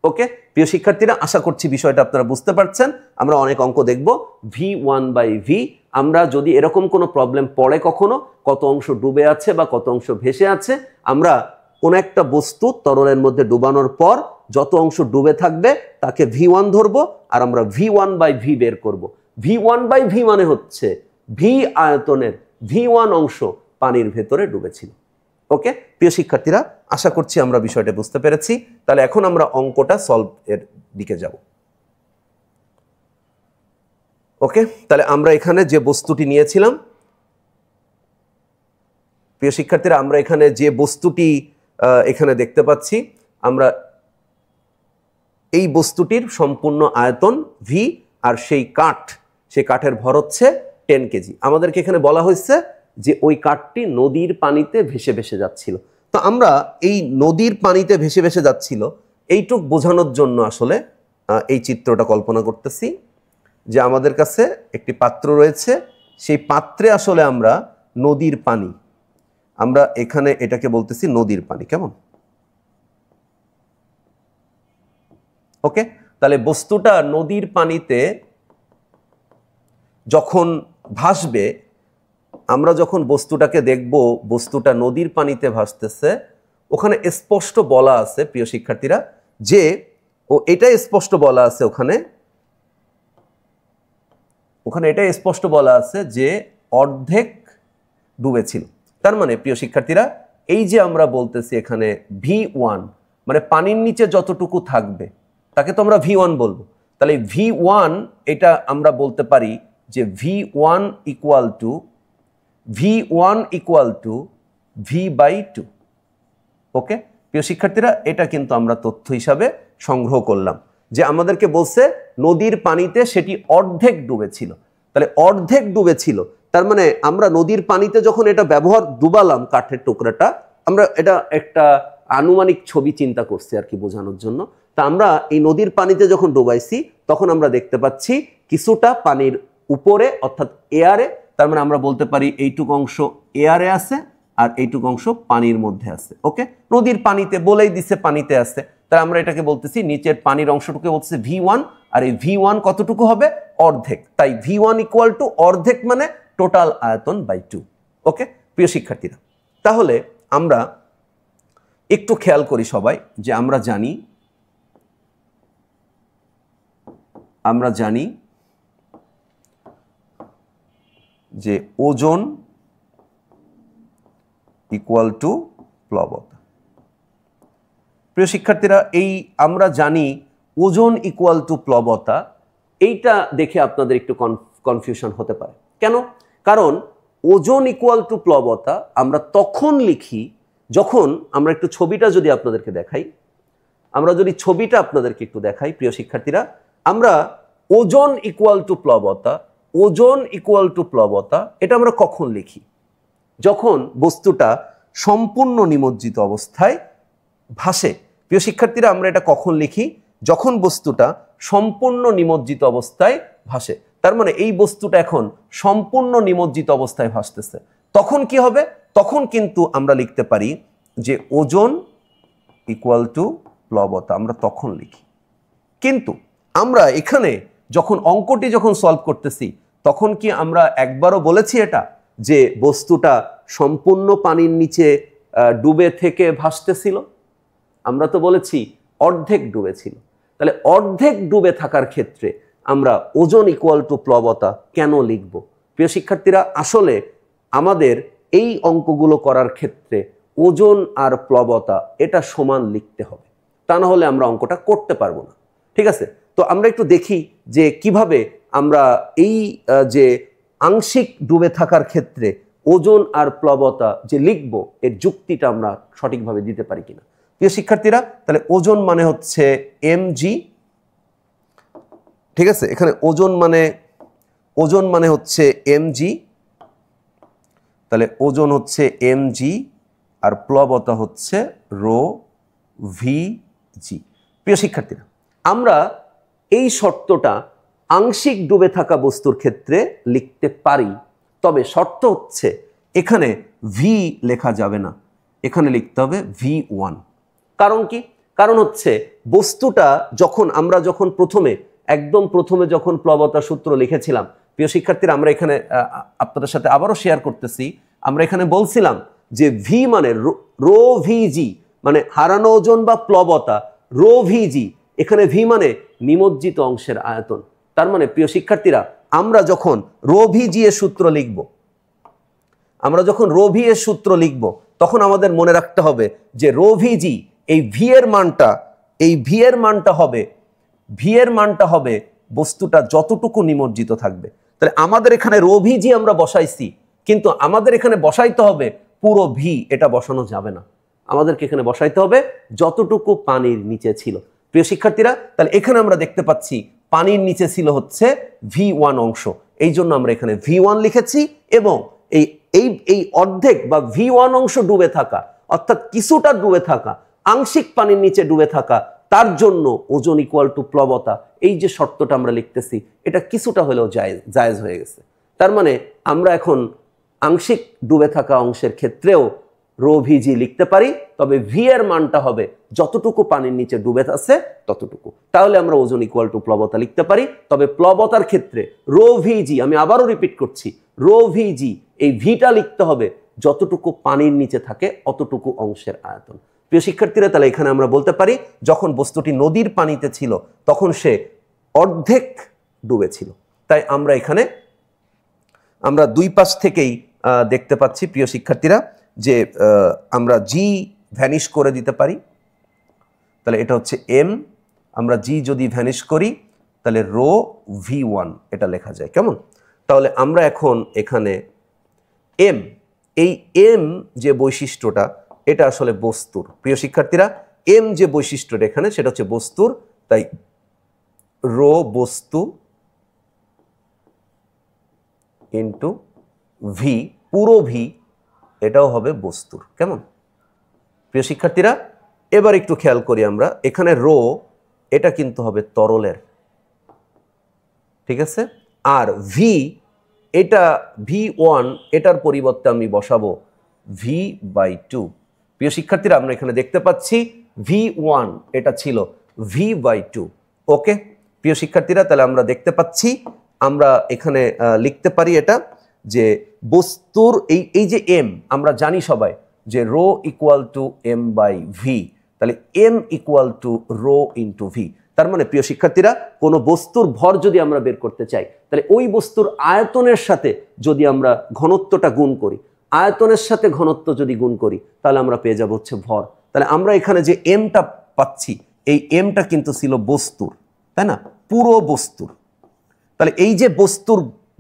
ওকে প্রিয় শিক্ষার্থীরা, আশা করছি বিষয়টা আপনারা বুঝতে পারছেন। আমরা অনেক অঙ্ক দেখব V1/V। আমরা যদি এরকম কোনো প্রবলেম পড়ে কখনো কত অংশ ডুবে আছে বা কত অংশ ভেসে আছে, আমরা কোন একটা বস্তু তরলের মধ্যে ডুবানোর পর যত অংশ ডুবে থাকবে তাকে V1 ধরবো আর আমরা V1/V বের করব। V1/V মানে হচ্ছে ভি আয়তনের V1 অংশ পানির ভেতরে ডুবেছিল। ওকে প্রিয় শিক্ষার্থীরা, আশা করছি আমরা বিষয়টা বুঝতে পেরেছি। তাহলে এখন আমরা অঙ্কটা সলভ এর দিকে যাব। ওকে, তাহলে আমরা এখানে যে বস্তুটি নিয়েছিলাম, প্রিয় শিক্ষার্থীরা, আমরা এখানে যে বস্তুটি এখানে দেখতে পাচ্ছি, আমরা এই বস্তুটির সম্পূর্ণ আয়তন ভি আর সেই কাঠের ভর হচ্ছে 10 কেজি। আমাদেরকে এখানে বলা হয়েছে যে ওই কাঠটি নদীর পানিতে ভেসে ভেসে যাচ্ছিল। তো আমরা এই নদীর পানিতে ভেসে ভেসে যাচ্ছিল এইটুক বোঝানোর জন্য আসলে এই চিত্রটা কল্পনা করতেছি যে আমাদের কাছে একটি পাত্র রয়েছে, সেই পাত্রে আসলে আমরা নদীর পানি আমরা এখানে এটাকে বলতেছি নদীর পানি, কেমন? ওকে, তাহলে বস্তুটা নদীর পানিতে যখন ভাসবে, আমরা যখন বস্তুটাকে দেখব বস্তুটা নদীর পানিতে ভাসতেছে, ওখানে স্পষ্ট বলা আছে প্রিয় শিক্ষার্থীরা যে এটাই স্পষ্ট বলা আছে ওখানে এটাই স্পষ্ট বলা আছে যে অর্ধেক ডুবেছিল। তার মানে প্রিয় শিক্ষার্থীরা এই যে আমরা বলতেছি এখানে V1 মানে পানির নিচে যতটুকু থাকবে তাকে তো আমরা V1 বলবো। তাহলে V1 এটা আমরা বলতে পারি যে V1 ইকুয়াল টু V/2। ওকে প্রিয় শিক্ষার্থীরা, এটা কিন্তু আমরা তথ্য হিসাবে সংগ্রহ করলাম যে আমাদেরকে বলছে নদীর পানিতে সেটি অর্ধেক ডুবেছিল। তাহলে অর্ধেক ডুবেছিল তার মানে আমরা নদীর পানিতে যখন এটা ডুবালাম কাঠের টুকরাটা, আমরা এটা একটা আনুমানিক ছবি চিন্তা করছি আর কি বোঝানোর জন্য। তা আমরা এই নদীর পানিতে যখন ডুবাইছি তখন আমরা দেখতে পাচ্ছি কিছুটা পানির উপরে অর্থাৎ এয়ারে, তার মানে আমরা বলতে পারি এইটুকু অংশ এয়ারে আছে আর এইটুকু অংশ পানির মধ্যে আছে। ওকে, নদীর পানিতে বলেই দিছে পানিতে আছে, তাই আমরা এটাকে বলতেছি নিচের পানির অংশটুকু বলতেছি V1, আর এই V1 কতটুকু হবে? অর্ধেক। তাই V1 ইকুয়াল টু অর্ধেক মানে টোটাল আয়তন বাই 2। ওকে প্রিয় শিক্ষার্থীরা, তাহলে আমরা একটু খেয়াল করি সবাই যে আমরা জানি যে ওজন ইকুয়াল টু প্লবতা। প্রিয় শিক্ষার্থীরা, এই আমরা জানি ওজন ইকুয়াল টু প্লবতা, এইটা দেখে আপনাদের একটু কনফিউশন হতে পারে। কেন? কারণ ওজন ইকুয়াল টু প্লবতা আমরা তখন লিখি যখন আমরা একটু ছবিটা যদি আপনাদেরকে দেখাই, প্রিয় শিক্ষার্থীরা, আমরা ওজন ইকুয়াল টু প্লবতা এটা আমরা কখন লিখি? যখন বস্তুটা সম্পূর্ণ নিমজ্জিত অবস্থায় ভাসে। প্রিয় শিক্ষার্থীরা, আমরা এটা কখন লিখি? যখন বস্তুটা সম্পূর্ণ নিমজ্জিত অবস্থায় ভাসে। তার মানে এই বস্তুটা এখন সম্পূর্ণ নিমজ্জিত অবস্থায় ভাসতেছে। তখন কি হবে? তখন কিন্তু আমরা লিখতে পারি যে ওজন ইকুয়াল টু প্লবতা, আমরা তখন লিখি। কিন্তু আমরা এখানে যখন অঙ্কটি সলভ করতেছি তখন কি আমরা একবারও বলেছি এটা যে বস্তুটা সম্পূর্ণ পানির নিচে ডুবে থেকে ভাসতেছিল? আমরা তো বলেছি অর্ধেক ডুবেছিল। তাহলে অর্ধেক ডুবে থাকার ক্ষেত্রে আমরা ওজন ইকুয়াল টু প্লবতা কেন লিখব? প্রিয় শিক্ষার্থীরা, আসলে আমাদের এই অঙ্কগুলো করার ক্ষেত্রে ওজন আর প্লবতা এটা সমান লিখতে হবে, তা না হলে আমরা অঙ্কটা করতে পারবো না। ঠিক আছে, তো আমরা একটু দেখি যে কিভাবে আমরা এই যে আংশিক ডুবে থাকার ক্ষেত্রে ওজন আর প্লবতা যে লিখব এর যুক্তিটা আমরা সঠিকভাবে দিতে পারি কিনা। প্রিয় শিক্ষার্থীরা, তাহলে ওজন মানে হচ্ছে mg। ঠিক আছে, এখানে ওজন মানে হচ্ছে mg, তাহলে ওজন হচ্ছে mg আর প্লবতা হচ্ছে ρVg। প্রিয় শিক্ষার্থীরা, আমরা এই শর্তটা আংশিক ডুবে থাকা বস্তুর ক্ষেত্রে লিখতে পারি, তবে শর্ত হচ্ছে এখানে v লেখা যাবে না, এখানে লিখতে হবে V1। কারণ কি? কারণ হচ্ছে বস্তুটা আমরা যখন একদম প্রথমে যখন প্লবতা সূত্র লিখেছিলাম, প্রিয় শিক্ষার্থীরা, আমরা এখানে আপনাদের সাথে আবারও শেয়ার করতেছি, আমরা এখানে বলছিলাম যে v মানে ρVg মানে হারানো ওজন বা প্লবতা, ρVg, এখানে v মানে নিমজ্জিত অংশের আয়তন। তার মানে প্রিয় শিক্ষার্থীরা, আমরা যখন ρVg এর সূত্র লিখব তখন আমাদের মনে রাখতে হবে যে ρVg এই v এর মানটা হবে বস্তুটা যতটুকু নিমজ্জিত থাকবে। তাহলে আমাদের এখানে ρVg আমরা বসাইছি, কিন্তু আমাদের এখানে বসাইতে হবে পুরো v, এটা বসানো যাবে না, আমাদেরকে এখানে বসাইতে হবে যতটুকু পানির নিচে ছিল। প্রিয় শিক্ষার্থীরা, তাহলে এখানে আমরা দেখতে পাচ্ছি পানির নিচে ছিল হচ্ছে V1 অংশ, এই জন্য আমরা এখানে V1 লিখেছি, এবং এই অর্ধেক বা V1 অংশ ডুবে থাকা অর্থাৎ কিছুটা ডুবে থাকা, আংশিক পানির নিচে ডুবে থাকা, তার জন্য ওজন ইকুয়াল টু প্লবতা, এই যে শর্তটা আমরা লিখতেছি এটা কিছুটা হলেও জায়েজ হয়ে গেছে। তার মানে আমরা এখন আংশিক ডুবে থাকা অংশের ক্ষেত্রেও রো ভিজি লিখতে পারি, তবে ভি এর মানটা হবে যতটুকু পানির নিচে ডুবে আছে ততটুকু। তাহলে আমরা ওজন ইকুয়াল টু প্লবতা লিখতে পারি। তবে প্লবতার ক্ষেত্রে রো ভিজি, আমি আবারও রিপিট করছি, রো ভিজি এই ভিটা লিখতে হবে যতটুকু পানির নিচে থাকে অতটুকু অংশের আয়তন। প্রিয় শিক্ষার্থীরা, তাহলে এখানে আমরা বলতে পারি যখন বস্তুটি নদীর পানিতে ছিল তখন সে অর্ধেক ডুবেছিল। তাই আমরা এখানে আমরা দুই পাশ থেকেই দেখতে পাচ্ছি প্রিয় শিক্ষার্থীরা যে আমরা জি ভ্যানিশ করে দিতে পারি। তাহলে এটা হচ্ছে এম, আমরা জি যদি ভ্যানিশ করি তাহলে রো V1 এটা লেখা যায়। কেমন? তাহলে আমরা এখন এখানে এম, এই এম যে বৈশিষ্ট্যটা এটা আসলে বস্তুর। প্রিয় শিক্ষার্থীরা, এম যে বৈশিষ্ট্যটা এখানে সেটা হচ্ছে বস্তুর। তাই রো বস্তু ইন্টু ভি, পুরো ভি এটাও হবে বস্তুর। কেমন প্রিয় শিক্ষার্থীরা? এবার একটু খেয়াল করি আমরা, এখানে রো এটা কিন্তু হবে তরলের, ঠিক আছে? আর ভি এটা V1 এটার পরিবর্তে আমি বসাবো V/2। প্রিয় শিক্ষার্থীরা, আমরা এখানে দেখতে পাচ্ছি V1 এটা ছিল V/2। ওকে প্রিয় শিক্ষার্থীরা, তাহলে আমরা দেখতে পাচ্ছি আমরা এখানে লিখতে পারি এটা যে বস্তুর এই যে এম, আমরা জানি সবাই যে রো ইকুয়াল টু M/V, তাহলে M equal to rho into v. তার মানে প্রিয় শিক্ষার্থীরা, কোনো বস্তুর ভর যদি আমরা বের করতে চাই তাহলে ওই বস্তুর আয়তনের সাথে যদি আমরা ঘনত্বটা গুণ করি, আয়তনের সাথে ঘনত্ব যদি গুণ করি তাহলে আমরা পেয়ে যাব হচ্ছে ভর। তাহলে আমরা এখানে যে এমটা পাচ্ছি এই এমটা কিন্তু ছিল বস্তুর, তাই না? পুরো বস্তুর। তাহলে এই যে বস্তুর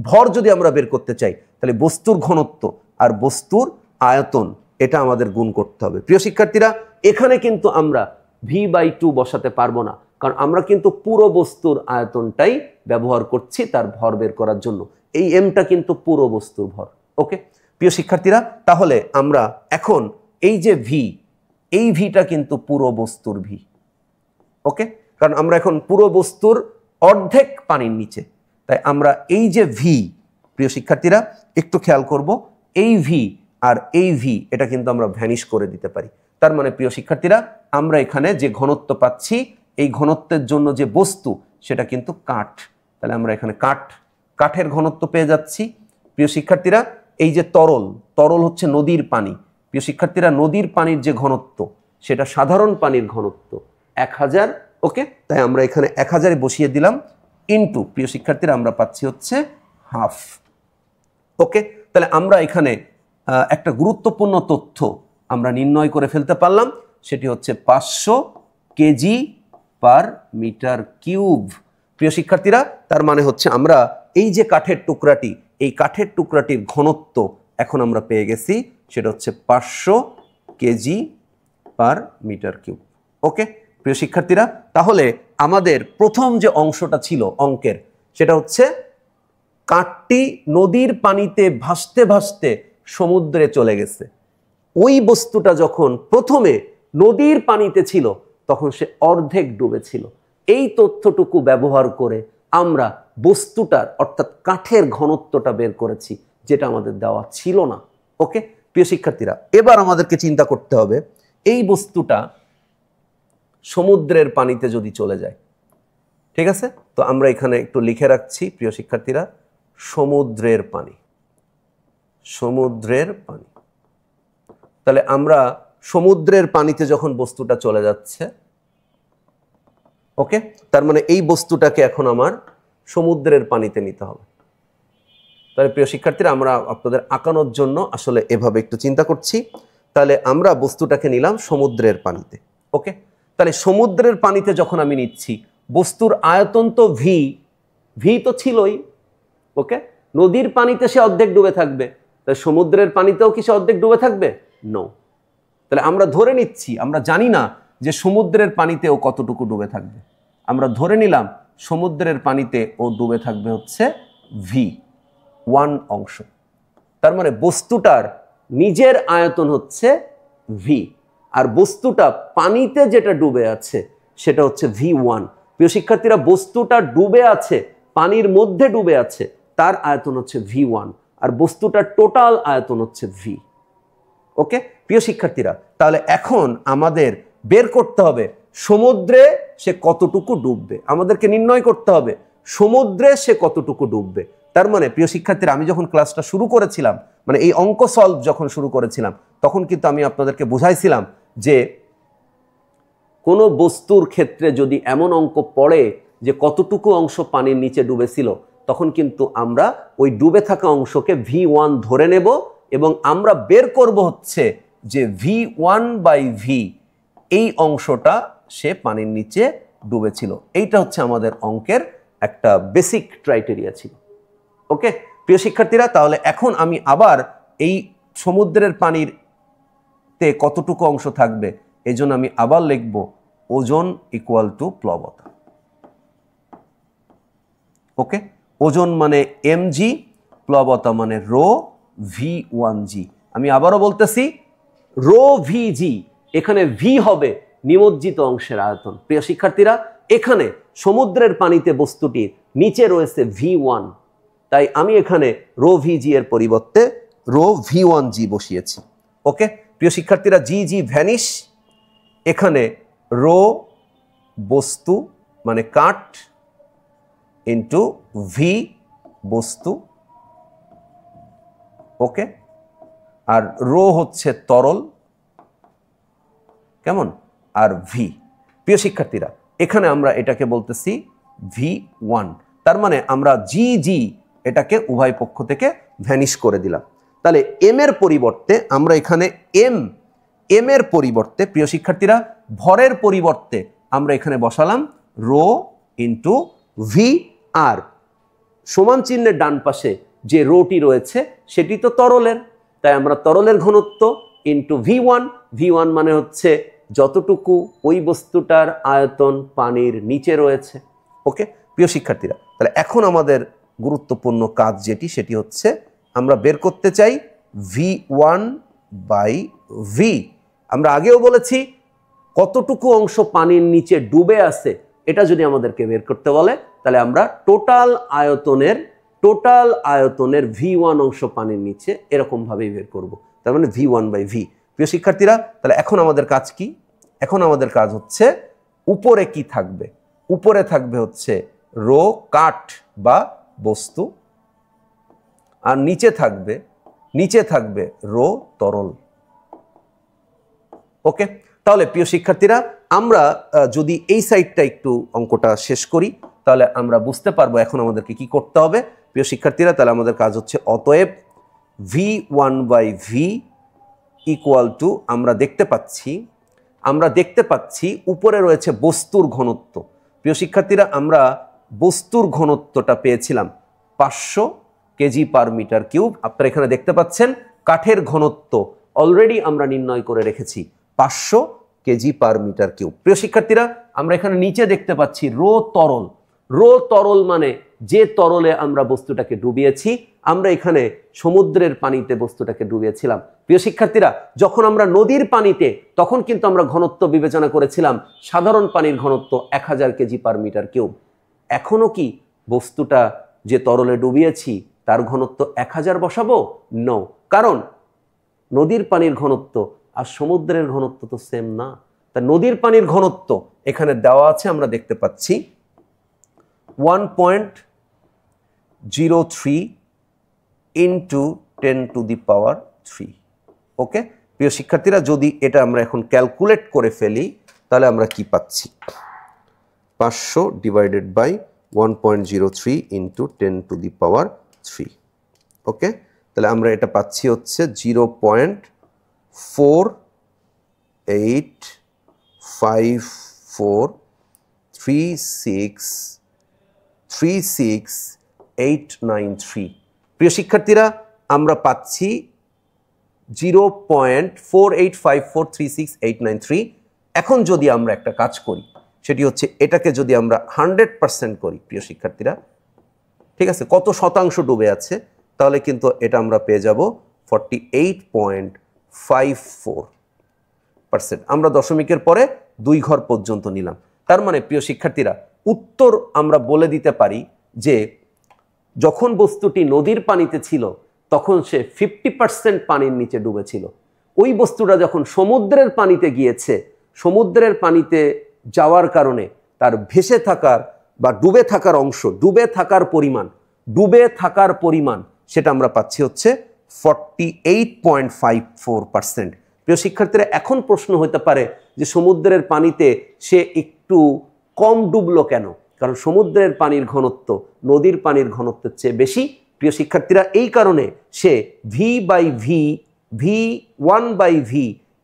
ভর যদি আমরা বের করতে চাই তাহলে বস্তুর ঘনত্ব আর বস্তুর আয়তন এটা আমাদের গুণ করতে হবে। প্রিয় শিক্ষার্থীরা, এখানে কিন্তু আমরা V/2 বসাতে পারবো না, কারণ আমরা কিন্তু পুরো বস্তুর আয়তনটাই ব্যবহার করছি তার ভর বের করার জন্য। এই এমটা কিন্তু পুরো বস্তুর ভর। ওকে প্রিয় শিক্ষার্থীরা, তাহলে আমরা এখন এই যে ভি, এই ভিটা কিন্তু পুরো বস্তুর ভি। ওকে, কারণ আমরা এখন পুরো বস্তুর অর্ধেক পানির নিচে, তাই আমরা এই যে ভি, প্রিয় শিক্ষার্থীরা একটু খেয়াল করব, এই ভি আর এই ভি এটা কিন্তু আমরা ভ্যানিশ করে দিতে পারি। তার মানে প্রিয় শিক্ষার্থীরা, আমরা এখানে যে ঘনত্ব পাচ্ছি এই ঘনত্বের জন্য যে বস্তু সেটা কিন্তু কাঠ। তাহলে আমরা এখানে কাঠের ঘনত্ব পেয়ে যাচ্ছি। প্রিয় শিক্ষার্থীরা, এই যে তরল হচ্ছে নদীর পানি। প্রিয় শিক্ষার্থীরা, নদীর পানির যে ঘনত্ব সেটা সাধারণ পানির ঘনত্ব 1000। ওকে, তাই আমরা এখানে 1000 বসিয়ে দিলাম ইনটু, প্রিয় শিক্ষার্থীরা আমরা পাচ্ছি হচ্ছে হাফ। ওকে, তাহলে আমরা এখানে একটা গুরুত্বপূর্ণ তথ্য আমরা নির্ণয় করে ফেলতে পারলাম, সেটি হচ্ছে 500 কেজি পার মিটার কিউব। প্রিয় শিক্ষার্থীরা, তার মানে হচ্ছে আমরা এই যে কাঠের টুকরাটি, এই কাঠের টুকরাটির ঘনত্ব এখন আমরা পেয়ে গেছি, সেটা হচ্ছে 500 কেজি পার মিটার কিউব। ওকে প্রিয় শিক্ষার্থীরা, তাহলে আমাদের প্রথম যে অংশটা ছিল অঙ্কের, সেটা হচ্ছে কাঠটি নদীর পানিতে ভাসতে ভাসতে সমুদ্রে চলে গেছে। ওই বস্তুটা যখন প্রথমে নদীর পানিতে ছিল তখন সে অর্ধেক ডুবেছিল। এই তথ্যটুকু ব্যবহার করে আমরা বস্তুটার অর্থাৎ কাঠের ঘনত্বটা বের করেছি, যেটা আমাদের দেওয়া ছিল না। ওকে প্রিয় শিক্ষার্থীরা, এবার আমাদেরকে চিন্তা করতে হবে এই বস্তুটা সমুদ্রের পানিতে যদি চলে যায়, ঠিক আছে? তো আমরা এখানে একটু লিখে রাখছি প্রিয় শিক্ষার্থীরা, সমুদ্রের পানি। তাহলে আমরা সমুদ্রের পানিতে যখন বস্তুটা চলে যাচ্ছে, ওকে, তার মানে এই বস্তুটাকে এখন আমার সমুদ্রের পানিতে নিতে হবে। তাহলে প্রিয় শিক্ষার্থীরা, আমরা আপনাদের আঁকানোর জন্য আসলে এভাবে একটু চিন্তা করছি। তাহলে আমরা বস্তুটাকে নিলাম সমুদ্রের পানিতে। ওকে, তাহলে সমুদ্রের পানিতে যখন আমি নিচ্ছি, বস্তুর আয়তন তো ভি তো ছিলই। ওকে, নদীর পানিতে সে অর্ধেক ডুবে থাকবে, তাহলে সমুদ্রের পানিতেও কি সে অর্ধেক ডুবে থাকবে? নো। তাহলে আমরা ধরে নিচ্ছি, আমরা জানি না যে সমুদ্রের পানিতে ও কতটুকু ডুবে থাকবে। আমরা ধরে নিলাম সমুদ্রের পানিতে ও ডুবে থাকবে হচ্ছে V1 অংশ। তার মানে বস্তুটার নিজের আয়তন হচ্ছে ভি, আর বস্তুটা পানিতে যেটা ডুবে আছে সেটা হচ্ছে V1। প্রিয় শিক্ষার্থীরা, বস্তুটা ডুবে আছে, পানির মধ্যে ডুবে আছে, তার আয়তন হচ্ছে V1, আর বস্তুটার টোটাল আয়তন হচ্ছে ভি। ওকে, প্রিয় শিক্ষার্থীরা, তাহলে এখন আমাদের বের করতে হবে সমুদ্রে সে কতটুকু ডুববে, আমাদেরকে নির্ণয় করতে হবে সমুদ্রে সে কতটুকু ডুববে। তার মানে প্রিয় শিক্ষার্থীরা, আমি যখন ক্লাসটা শুরু করেছিলাম, মানে এই অঙ্ক সলভ যখন শুরু করেছিলাম, তখন কিন্তু আমি আপনাদেরকে বুঝাইছিলাম যে কোনো বস্তুর ক্ষেত্রে যদি এমন অঙ্ক পড়ে যে কতটুকু অংশ পানির নিচে ডুবেছিল, তখন কিন্তু আমরা ওই ডুবে থাকা অংশকে V1 ধরে নেব এবং আমরা বের করব হচ্ছে যে V1/V এই অংশটা সে পানির নিচে ডুবেছিল। এইটা হচ্ছে আমাদের অঙ্কের একটা বেসিক ক্রাইটেরিয়া ছিল। ওকে প্রিয় শিক্ষার্থীরা, তাহলে এখন আমি আবার এই সমুদ্রের পানিতে কতটুকু অংশ থাকবে এই জন্য আমি আবার লিখব ওজন ইকুয়াল টু প্লবতা। ওকে, ওজন মানে mg, প্লবতা মানে রো V1g। আমি আবারও বলতেছি রো VG, এখানে V হবে নিমজ্জিত অংশের আয়তন। প্রিয় শিক্ষার্থীরা, এখানে সমুদ্রের পানিতে বস্তুটির নিচে রয়েছে V1, তাই আমি এখানে রো VG এর পরিবর্তে রো V1g বসিয়েছি। ওকে প্রিয় শিক্ষার্থীরা, GG ভ্যানিশ, এখানে রো বস্তু মানে কাঠ ইন্টু ভি বস্তু। ওকে, আর রো হচ্ছে তরল, কেমন, আর ভি। প্রিয় শিক্ষার্থীরা, এখানে আমরা এটাকে বলতেছি V1, তার মানে আমরা GG এটাকে উভয় পক্ষ থেকে ভ্যানিশ করে দিলাম। তাহলে এম এর পরিবর্তে আমরা এখানে এম এর পরিবর্তে প্রিয় শিক্ষার্থীরা ভরের পরিবর্তে আমরা এখানে বসালাম রো ইন্টু ভি, আর সমান চিহ্নের ডান পাশে যে রোটি রয়েছে সেটি তো তরলের, তাই আমরা তরলের ঘনত্ব ইন্টু V1 মানে হচ্ছে যতটুকু ওই বস্তুটার আয়তন পানির নিচে রয়েছে। ওকে প্রিয় শিক্ষার্থীরা, তাহলে এখন আমাদের গুরুত্বপূর্ণ কাজ যেটি সেটি হচ্ছে আমরা বের করতে চাই V1/V। আমরা আগেও বলেছি কতটুকু অংশ পানির নিচে ডুবে আছে এটা যদি আমাদেরকে বের করতে বলে, তাহলে আমরা টোটাল আয়তনের V1 অংশ পানির নিচে এরকম ভাবেই বের করব, তার মানে V1/V। প্রিয় শিক্ষার্থীরা, তাহলে এখন আমাদের কাজ কি? এখন আমাদের কাজ হচ্ছে উপরে কি থাকবে, উপরে থাকবে হচ্ছে রো কাঠ বা বস্তু, আর নিচে থাকবে রো তরল। ওকে, তাহলে প্রিয় শিক্ষার্থীরা, আমরা যদি এই সাইডটা একটু অঙ্কটা শেষ করি তাহলে আমরা বুঝতে পারবো এখন আমাদেরকে কি করতে হবে। প্রিয় শিক্ষার্থীরা, তাহলে আমাদের কাজ হচ্ছে অতএব V1/V ইকুয়াল টু আমরা দেখতে পাচ্ছি উপরে রয়েছে বস্তুর ঘনত্ব। প্রিয় শিক্ষার্থীরা, আমরা বস্তুর ঘনত্বটা পেয়েছিলাম 500 kg/m³। আপনারা এখানে দেখতে পাচ্ছেন কাঠের ঘনত্ব অলরেডি আমরা নির্ণয় করে রেখেছি 500 kg/m³। প্রিয় শিক্ষার্থীরা, আমরা এখানে নিচে দেখতে পাচ্ছি রো তরল মানে যে তরলে আমরা বস্তুটাকে ডুবিয়েছি, আমরা এখানে সমুদ্রের পানিতে বস্তুটাকে ডুবিয়েছিলাম। প্রিয় শিক্ষার্থীরা, যখন আমরা নদীর পানিতে, তখন কিন্তু আমরা ঘনত্ব বিবেচনা করেছিলাম সাধারণ পানির ঘনত্ব 1000 kg/m³। এখনো কি বস্তুটা যে তরলে ডুবিয়েছি তার ঘনত্ব 1000 বসাবো? নো, কারণ নদীর পানির ঘনত্ব আর সমুদ্রের ঘনত্ব তো সেম না। তা নদীর পানির ঘনত্ব এখানে দেওয়া আছে, আমরা দেখতে পাচ্ছি 1.03 ইন্টু 10⁻³ ওকে প্রিয় শিক্ষার্থীরা, যদি এটা আমরা এখন ক্যালকুলেট করে ফেলি তাহলে আমরা কি পাচ্ছি? 500 ডিভাইডেড বাই 1.03 ইন্টু 10⁻³ ওকে, তাহলে আমরা এটা পাচ্ছি হচ্ছে 0.4854363893। প্রিয় শিক্ষার্থীরা, আমরা পাচ্ছি 0.4854363893। এখন যদি আমরা একটা কাজ করি, সেটি হচ্ছে এটাকে যদি আমরা 100% করি প্রিয় শিক্ষার্থীরা, ঠিক আছে, কত শতাংশ ডুবে আছে, তাহলে কিন্তু এটা আমরা পেয়ে যাব 48.54%। আমরা দশমিকের পরে 2 ঘর পর্যন্ত নিলাম। তার মানে প্রিয় শিক্ষার্থীরা, উত্তর আমরা বলে দিতে পারি যে যখন বস্তুটি নদীর পানিতে ছিল তখন সে 50% পানির নিচে ডুবেছিল, ওই বস্তুটা যখন সমুদ্রের পানিতে গিয়েছে, সমুদ্রের পানিতে যাওয়ার কারণে তার ভেসে থাকার বা ডুবে থাকার অংশ, ডুবে থাকার পরিমাণ সেটা আমরা পাচ্ছি হচ্ছে 48.54%। প্রিয় শিক্ষার্থীরা, এখন প্রশ্ন হতে পারে যে সমুদ্রের পানিতে সে একটু কম ডুবলো কেন? কারণ সমুদ্রের পানির ঘনত্ব নদীর পানির ঘনত্বের চেয়ে বেশি। প্রিয় শিক্ষার্থীরা, এই কারণে সে V/V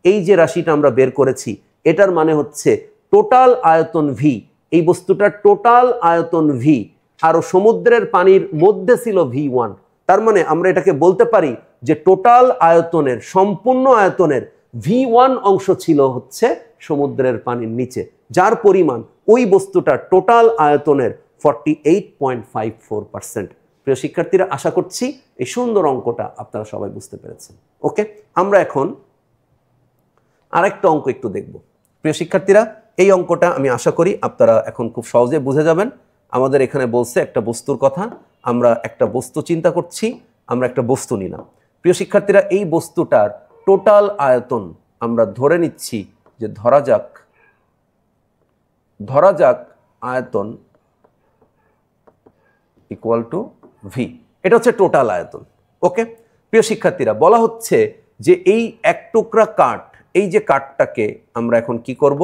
এই যে রাশিটা আমরা বের করেছি, এটার মানে হচ্ছে টোটাল আয়তন V, এই বস্তুটার টোটাল আয়তন V, আর সমুদ্রের পানির মধ্যে ছিল V1। তার মানে আমরা এটাকে বলতে পারি যে টোটাল আয়তনের, সম্পূর্ণ আয়তনের V1 অংশ ছিল হচ্ছে সমুদ্রের পানির নিচে, যার পরিমাণ ওই বস্তুটার টোটাল আয়তনের 48.54%। প্রিয় শিক্ষার্থীরা, আশা করছি এই সুন্দর অঙ্কটা আপনারা সবাই বুঝতে পেরেছেন। ওকে, আমরা এখন আরেকটা অঙ্ক একটু দেখব। প্রিয় শিক্ষার্থীরা, এই অঙ্কটা আমি আশা করি আপনারা এখন খুব সহজে বুঝে যাবেন। আমাদের এখানে বলছে একটা বস্তুর কথা, আমরা একটা বস্তু চিন্তা করছি, আমরা একটা বস্তু নিলাম। প্রিয় শিক্ষার্থীরা, এই বস্তুটার টোটাল আয়তন আমরা ধরে নিচ্ছি যে ধরা যাক আয়তন ইকুয়াল টু V। এটা হচ্ছে টোটাল আয়তন। ওকে, প্রিয় শিক্ষার্থীরা, বলা হচ্ছে যে এই এক টুকরা কাঠ, এই যে কাঠটাকে আমরা এখন কি করব,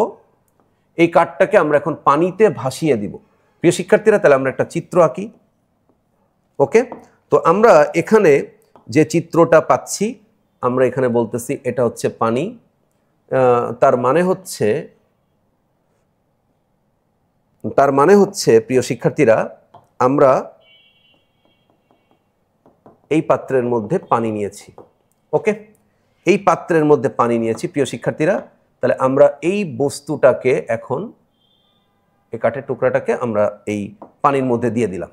এই কাঠটাকে আমরা এখন পানিতে ভাসিয়ে দিব। প্রিয় শিক্ষার্থীরা, তাহলে আমরা একটা চিত্র আঁকি। ওকে, তো আমরা এখানে যে চিত্রটা পাচ্ছি, আমরা এখানে বলতেছি এটা হচ্ছে পানি। তার মানে হচ্ছে প্রিয় শিক্ষার্থীরা, আমরা এই পাত্রের মধ্যে পানি নিয়েছি। ওকে, এই পাত্রের মধ্যে পানি নিয়েছি প্রিয় শিক্ষার্থীরা। তাহলে আমরা এই বস্তুটাকে এখন, এই কাঠের টুকরাটাকে আমরা এই পানির মধ্যে দিয়ে দিলাম।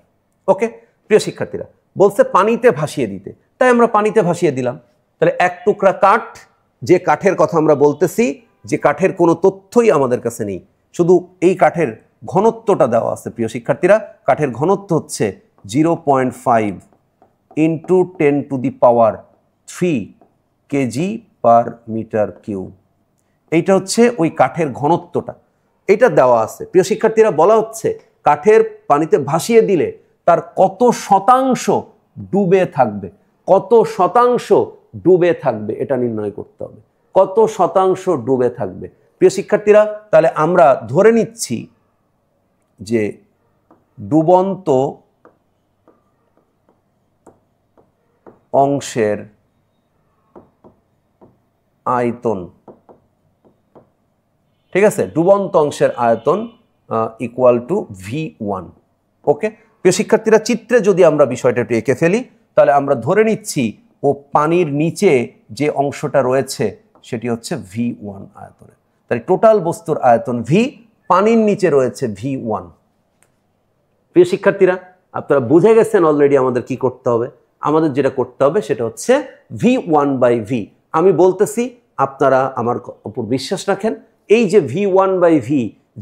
ওকে, প্রিয় শিক্ষার্থীরা, বলছে পানিতে ভাসিয়ে দিতে, তাই আমরা পানিতে ভাসিয়ে দিলাম। তাহলে এক টুকরা কাঠ, যে কাঠের কথা আমরা বলতেছি, যে কাঠের কোনো তথ্যই আমাদের কাছে নেই, শুধু এই কাঠের ঘনত্বটা দেওয়া আছে। প্রিয় শিক্ষার্থীরা, কাঠের ঘনত্ব হচ্ছে 0.5 × 10⁻³ kg/m³। এইটা হচ্ছে ওই কাঠের ঘনত্বটা, এটা দেওয়া আছে। প্রিয় শিক্ষার্থীরা, বলা হচ্ছে কাঠের পানিতে ভাসিয়ে দিলে তার কত শতাংশ ডুবে থাকবে, এটা নির্ণয় করতে হবে। কত শতাংশ ডুবে থাকবে? প্রিয় শিক্ষার্থীরা, তাহলে আমরা ধরে নিচ্ছি যে ডুবন্ত অংশের আয়তন, ঠিক আছে, ডুবন্ত অংশের আয়তন ইকুয়াল টু V1। ওকে, প্রিয় শিক্ষার্থীরা, চিত্রে যদি আমরা বিষয়টা একটু এঁকে ফেলি, তাহলে আমরা ধরে নিচ্ছি ও পানির নিচে যে অংশটা রয়েছে সেটি হচ্ছে V1 আয়তনে। তাই টোটাল বস্তুর আয়তন V, পানির নিচে রয়েছে V1। প্রিয় শিক্ষার্থীরা, আপনারা বুঝে গেছেন অলরেডি আমাদের কি করতে হবে। আমাদের যেটা করতে হবে সেটা হচ্ছে V1/V। আমি বলতেছি, আপনারা আমার উপর বিশ্বাস রাখেন। এই যে V1/V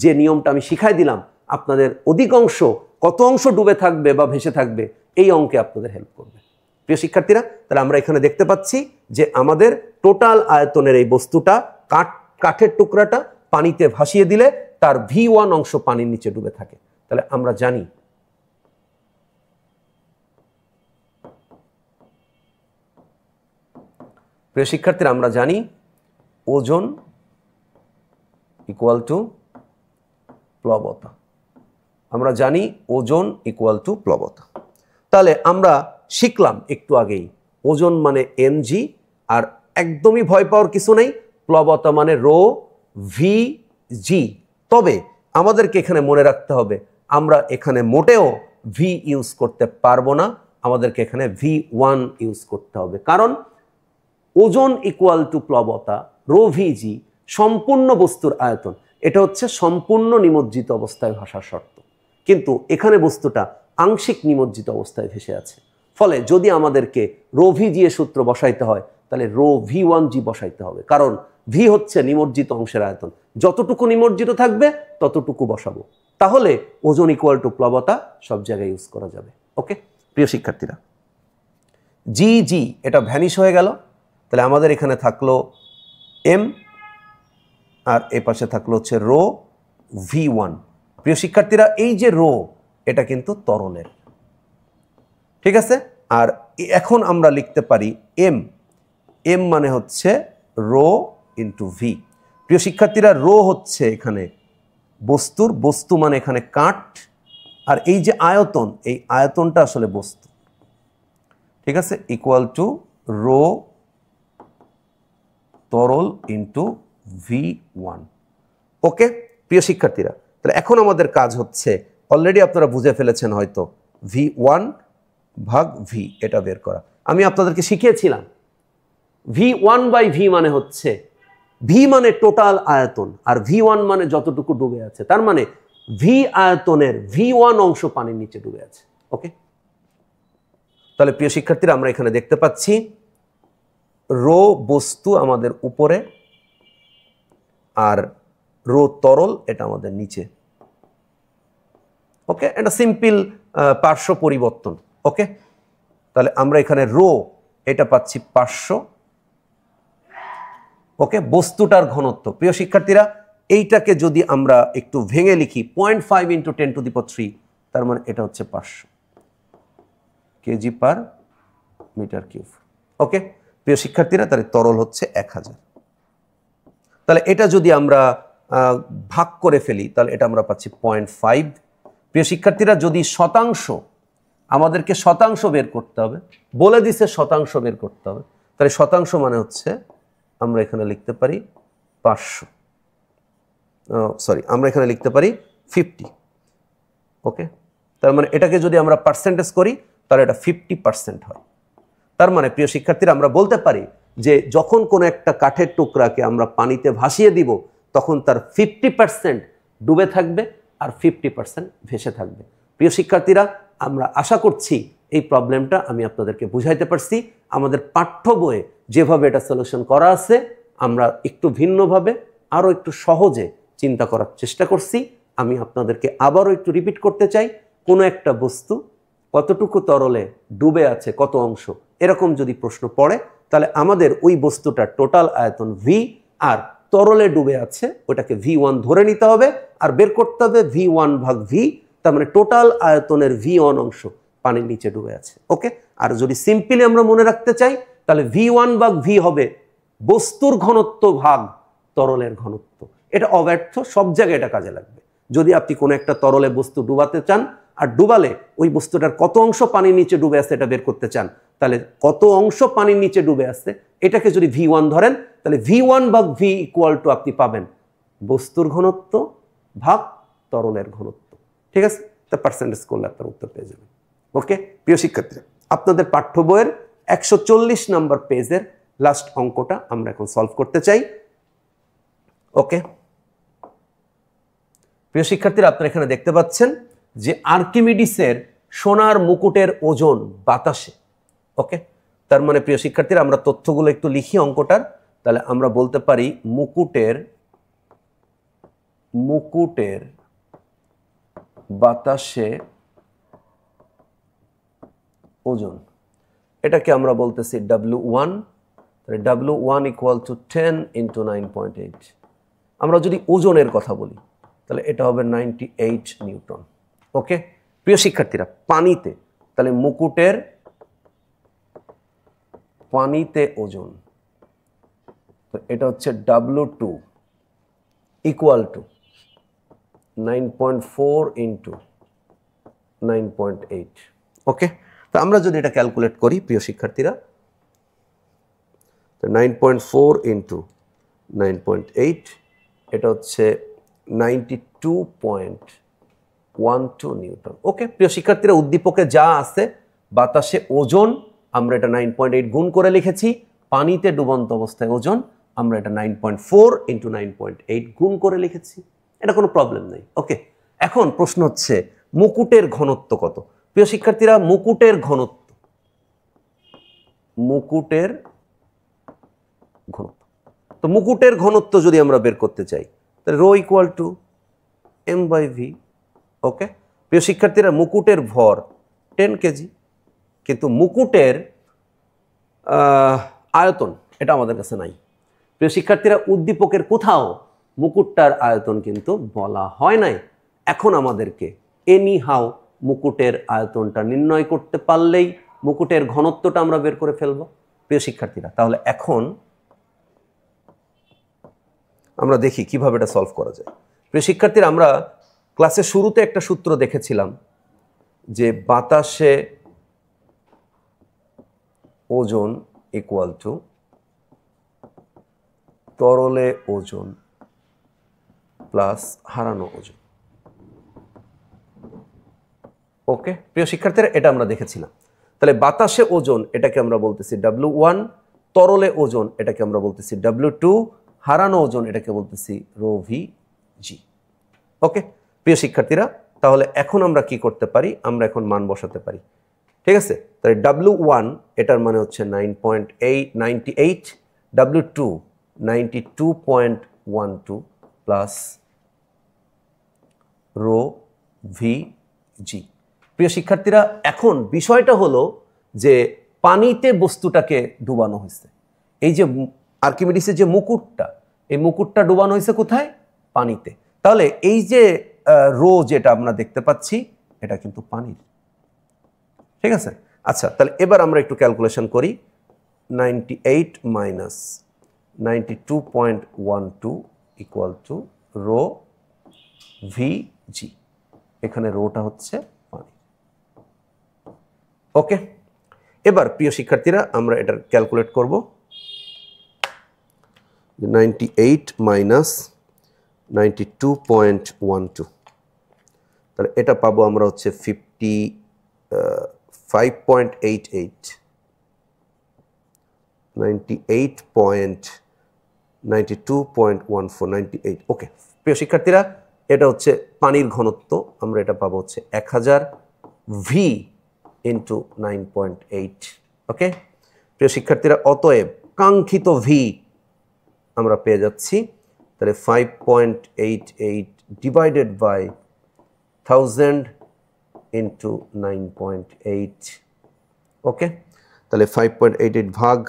যে নিয়মটা আমি শিখাই দিলাম, আপনাদের অধিকাংশ কত অংশ ডুবে থাকবে বা ভেসে থাকবে এই অঙ্কে আপনাদের হেল্প করবে। প্রিয় শিক্ষার্থীরা, তাহলে আমরা এখানে দেখতে পাচ্ছি যে আমাদের টোটাল আয়তনের এই বস্তুটা, কাঠের টুকরাটা পানিতে ভাসিয়ে দিলে তার V1 অংশ পানির নিচে ডুবে থাকে। তাহলে আমরা জানি প্রিয় শিক্ষার্থীরা, আমরা জানি ওজন ইকুয়াল টু প্লবতা। আমরা জানি ওজন ইকুয়াল টু প্লবতা। তাহলে আমরা শিখলাম একটু আগেই ওজন মানে mg, আর একদমই ভয় পাওয়ার কিছু নেই, প্লবতা মানে ρ/v/g। তবে আমাদেরকে এখানে মনে রাখতে হবে, আমরা এখানে মোটেও v ইউজ করতে পারবো না, আমাদেরকে এখানে V1 ইউজ করতে হবে। কারণ ওজন ইকুয়াল টু প্লবতা ρ/v/g সম্পূর্ণ বস্তুর আয়তন, এটা হচ্ছে সম্পূর্ণ নিমজ্জিত অবস্থায় ভাসার শর্ত। কিন্তু এখানে বস্তুটা আংশিক নিমজ্জিত অবস্থায় ভেসে আছে। ফলে যদি আমাদেরকে ρ/v/g এর সূত্র বসাইতে হয়, তাহলে ρ/v1g বসাইতে হবে। কারণ v হচ্ছে নিমজ্জিত অংশের আয়তন, যতটুকু নিমজ্জিত থাকবে ততটুকু বসাবো। তাহলে ওজন ইকুয়াল টু প্লবতা সব জায়গায় ইউজ করা যাবে। ওকে, প্রিয় শিক্ষার্থীরা, জি এটা ভ্যানিশ হয়ে গেল। তাহলে আমাদের এখানে থাকলো এম, আর এ পাশে থাকলো হচ্ছে রো V1। প্রিয় শিক্ষার্থীরা, এই যে রো, এটা কিন্তু তরলের, ঠিক আছে। আর এখন আমরা লিখতে পারি এম, এম মানে হচ্ছে রো ইন্টু ভি। প্রিয় শিক্ষার্থীরা, রো হচ্ছে এখানে বস্তুর, বস্তু মানে এখানে কাঠ, আর এই যে আয়তন, এই আয়তনটা আসলে বস্তু, ঠিক আছে, ইকুয়াল টু রো তরল ইন্টু V1। ওকে প্রিয় শিক্ষার্থীরা, তাহলে এখন আমাদের কাজ হচ্ছে, অলরেডি আপনারা বুঝে ফেলেছেন হয়তো, V1 ভাগ V এটা বের করা। আমি আপনাদেরকে শিখিয়েছিলাম V1/V মানে হচ্ছে, V মানে টোটাল আয়তন, আর V1 মানে যতটুকু ডুবে আছে, তার মানে V আয়তনের V1 অংশ পানির নিচে ডুবে আছে। ওকে, তাহলে প্রিয় শিক্ষার্থীরা, আমরা এখানে দেখতে পাচ্ছি রো বস্তু আমাদের উপরে, আর রো তরল এটা আমাদের নিচে। ওকে, এটা সিম্পল পার্শ্ব পরিবর্তন। ওকে, তাহলে আমরা এখানে রো এটা পাচ্ছি 500। ওকে, বস্তুটার ঘনত্ব, প্রিয় শিক্ষার্থীরা, এইটাকে যদি আমরা একটু ভেঙে লিখি 0.5 × 10⁻³ তার মানে এটা হচ্ছে 500 কেজি পার মিটার কিউব। ওকে প্রিয় শিক্ষার্থীরা, তাহলে তরল হচ্ছে 1000। তাহলে এটা যদি আমরা ভাগ করে ফেলি তাহলে এটা আমরা পাচ্ছি 0.5। প্রিয় শিক্ষার্থীরা, যদি শতাংশ, আমাদেরকে শতাংশ বের করতে হবে, বলে দিছে শতাংশ বের করতে হবে, তাহলে শতাংশ মানে হচ্ছে আমরা এখানে লিখতে পারি 500, সরি আমরা এখানে লিখতে পারি 50। ওকে, তার মানে এটাকে যদি আমরা পার্সেন্টেজ করি তাহলে এটা 50% হয়। তার মানে প্রিয় শিক্ষার্থীরা, আমরা বলতে পারি যে যখন কোনো একটা কাঠের টুকরাকে আমরা পানিতে ভাসিয়ে দিব তখন তার 50% ডুবে থাকবে আর 50% ভেসে থাকবে। প্রিয় শিক্ষার্থীরা, আমরা আশা করছি এই প্রবলেমটা আমি আপনাদেরকে বুঝাইতে পারছি। আমাদের পাঠ্য বইয়ে যেভাবে এটা সলিউশন করা আছে, আমরা একটু ভিন্নভাবে আরও একটু সহজে চিন্তা করার চেষ্টা করছি। আমি আপনাদেরকে আবারও একটু রিপিট করতে চাই, কোনো একটা বস্তু কতটুকু তরলে ডুবে আছে, কত অংশ, এরকম যদি প্রশ্ন পড়ে তাহলে আমাদের ওই বস্তুটার টোটাল আয়তন V, আর তরলে ডুবে আছে ওটাকে V1 ধরে নিতে হবে, আর বের করতে হবে V1/V, তার মানে টোটাল আয়তনের V1 অংশ পানির নিচে ডুবে আছে। ওকে, আর যদি সিম্পলি আমরা মনে রাখতে চাই তাহলে V1/V হবে বস্তুর ঘনত্ব ভাগ তরলের ঘনত্ব। এটা অব্যর্থ, সব জায়গায় এটা কাজে লাগবে। যদি আপনি কোনো একটা তরলে বস্তু ডুবাতে চান, আর ডুবালে ওই বস্তুটার কত অংশ পানির নিচে ডুবে আছে এটা বের করতে চান, তাহলে কত অংশ পানির নিচে ডুবে আছে এটাকে যদি V1 ধরেন তাহলে V1/V ইকুয়াল টু আপনি পাবেন বস্তুর ঘনত্ব ভাগ তরলের ঘনত্ব। ঠিক আছে, তা পার্সেন্টেজ করলে আপনার উত্তর পেয়ে যাবেন। ওকে প্রিয় শিক্ষার্থীরা, আপনাদের পাঠ্য বইয়ের 140 নম্বর পেজের লাস্ট অঙ্কটা আমরা এখন সলভ করতে চাই। ওকে প্রিয় শিক্ষার্থীরা, আপনারা এখানে দেখতে পাচ্ছেন যে আর্কিমিডিসের সোনার মুকুটের ওজন বাতাসে। ওকে, তার মানে প্রিয় শিক্ষার্থীরা, আমরা তথ্যগুলো একটু লিখি অঙ্কটার। তাহলে আমরা বলতে পারি মুকুটের বাতাসে ওজন, এটাকে আমরা বলতেছি W1। তাহলে W1 ইকুয়াল টু 10 × 9.8। আমরা যদি ওজনের কথা বলি তাহলে এটা হবে 98 নিউটন। ওকে প্রিয় শিক্ষার্থীরা, পানিতে, তাহলে মুকুটের পানিতে ওজন, তো এটা হচ্ছে W2 ইকুয়াল টু 9.4 × 9.8। ওকে, তো আমরা যদি এটা ক্যালকুলেট করি প্রিয় শিক্ষার্থীরা, তো 9.4 × 9.8 এটা হচ্ছে 92.12 নিউটন। ওকে প্রিয় শিক্ষার্থীরা, উদ্দীপকে যা আছে বাতাসে ওজন আমরা এটা 9.8 গুণ করে লিখেছি, পানিতে ডুবন্ত অবস্থায় ওজন আমরা এটা 9.4 × 9.8 গুণ করে লিখেছি, এটা কোনো প্রবলেম নেই। ওকে, এখন প্রশ্ন হচ্ছে মুকুটের ঘনত্ব কত? প্রিয় শিক্ষার্থীরা, মুকুটের ঘনত্ব, তো মুকুটের ঘনত্ব যদি আমরা বের করতে চাই তাহলে রো ইকুয়াল টু M/V। ওকে প্রিয় শিক্ষার্থীরা, মুকুটের ভর 10 কেজি, কিন্তু মুকুটের আয়তন এটা আমাদের কাছে নাই। প্রিয় শিক্ষার্থীরা, উদ্দীপকের কোথাও মুকুটটার আয়তন কিন্তু বলা হয় নাই। এখন আমাদেরকে এনি হাউ মুকুটের আয়তনটা নির্ণয় করতে পারলেই মুকুটের ঘনত্বটা আমরা বের করে ফেলব। প্রিয় শিক্ষার্থীরা, তাহলে এখন আমরা দেখি কিভাবে এটা সলভ করা যায়। প্রিয় শিক্ষার্থীরা, আমরা ক্লাসের শুরুতে একটা সূত্র দেখেছিলাম যে বাতাসে ওজন ইকুয়াল টু তরলে ওজন প্লাস হারানো ওজন। ওকে প্রিয় শিক্ষার্থীরা, এটা আমরা দেখেছিলাম। তাহলে বাতাসে ওজন এটাকে আমরা বলতেছি W1, তরলে ওজন এটাকে আমরা বলতেছি W2, হারানো ওজন এটাকে বলতেছি ρVg। ওকে প্রিয় শিক্ষার্থীরা, তাহলে এখন আমরা কি করতে পারি, আমরা এখন মান বসাতে পারি। ঠিক আছে, তাহলে W1 এটার মানে হচ্ছে 9.98, W2 92.12 প্লাস ρVg। প্রিয় শিক্ষার্থীরা, এখন বিষয়টা হলো যে পানিতে বস্তুটাকে ডুবানো হয়েছে। এই যে আর্কিমিডিসের যে মুকুটটা, এই মুকুটটা ডুবানো হয়েছে কোথায়? পানিতে। তাহলে এই যে রো যেটা আমরা দেখতে পাচ্ছি এটা কিন্তু পানির। ঠিক আছে, আচ্ছা তাহলে এবার আমরা একটু ক্যালকুলেশন করি। 98 মাইনাস 92.12 ইকুয়াল টু ρVg। এখানে রোটা হচ্ছে পানি। ওকে, এবার প্রিয় শিক্ষার্থীরা আমরা এটা ক্যালকুলেট করব। 98 মাইনাস 92.12, তাহলে এটা পাবো আমরা হচ্ছে 55.88, 98.92.14, 98। ওকে প্রিয় শিক্ষার্থীরা, এটা হচ্ছে পানির ঘনত্ব। আমরা এটা পাবো হচ্ছে 1000 V ইন্টু 9.8। ওকে প্রিয় শিক্ষার্থীরা, অতএব কাঙ্ক্ষিত ভি আমরা পেয়ে যাচ্ছি। তাহলে 5.88 ডিভাইডেড বাই 1000 ইন্টু 9.8। ওকে, তাহলে 5.88 ভাগ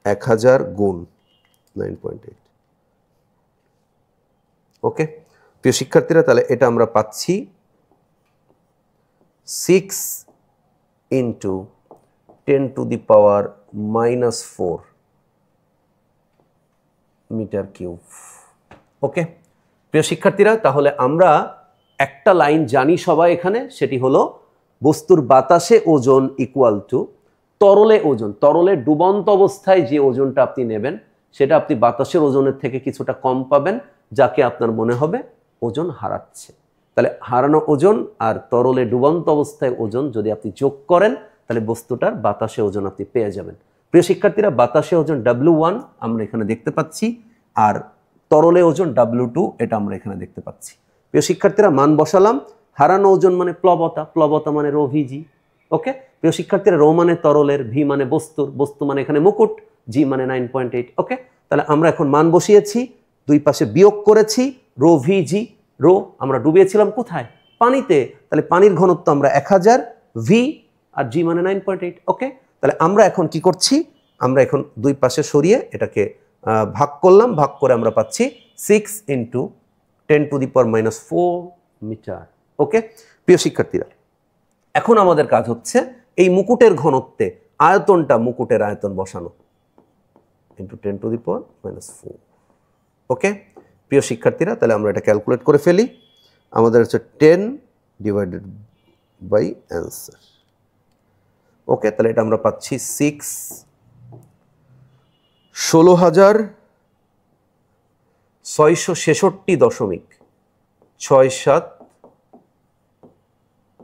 1000 গুণ 9.8। ওকে প্রিয় শিক্ষার্থীরা, তাহলে এটা আমরা পাচ্ছি 6 ইন্টু 10⁻⁻⁴ মিটার কিউব। ওকে প্রিয় শিক্ষার্থীরা, তাহলে আমরা একটা লাইন জানি সবাই এখানে, সেটি হলো বস্তুর বাতাসে ওজন ইকুয়াল টু তরলে ওজন। তরলে ডুবন্ত অবস্থায় যে ওজনটা আপনি নেবেন সেটা আপনি বাতাসের ওজনের থেকে কিছুটা কম পাবেন, যাকে আপনার মনে হবে ওজন হারাচ্ছে। তাহলে হারানো ওজন আর তরলে ডুবন্ত অবস্থায় ওজন যদি আপনি যোগ করেন তাহলে বস্তুটার বাতাসে ওজন আপনি পেয়ে যাবেন। প্রিয় শিক্ষার্থীরা, বাতাসে ওজন W1 আমরা এখানে দেখতে পাচ্ছি, আর তরলে ওজন W2 এটা আমরা এখানে দেখতে পাচ্ছি। প্রিয় শিক্ষার্থীরা, মান বসালাম। হারানো ওজন মানে প্লবতা, প্লবতা মানে ρVg। ওকে প্রিয় শিক্ষার্থীরা, রো মানে তরলের, ভি মানে বস্তুর, বস্তু মানে এখানে মুকুট, জি মানে 9.8। ওকে, তাহলে আমরা এখন মান বসিয়েছি, দুই পাশে বিয়োগ করেছি। ρVg, রো আমরা ডুবিয়েছিলাম কোথায়? পানিতে। তাহলে পানির ঘনত্ব আমরা 1000 V আর জি মানে 9.8। ওকে, তাহলে আমরা এখন কি করছি, আমরা এখন দুই পাশে সরিয়ে এটাকে ভাগ করলাম। ভাগ করে আমরা পাচ্ছি 6 ইন্টু 10⁻⁻⁴ মিটার। ওকে প্রিয় শিক্ষার্থীরা, এখন আমাদের কাজ হচ্ছে এই মুকুটের ঘনত্বে আয়তনটা, মুকুটের আয়তন বসানো ইন্টু 10⁻⁻⁴। ওকে প্রিয় শিক্ষার্থীরা, তাহলে আমরা এটা ক্যালকুলেট করে ফেলি। আমাদের হচ্ছে 10 ডিভাইডেড বাই অ্যান্সার। ওকে, তাহলে এটা আমরা পাচ্ছি 16,666.67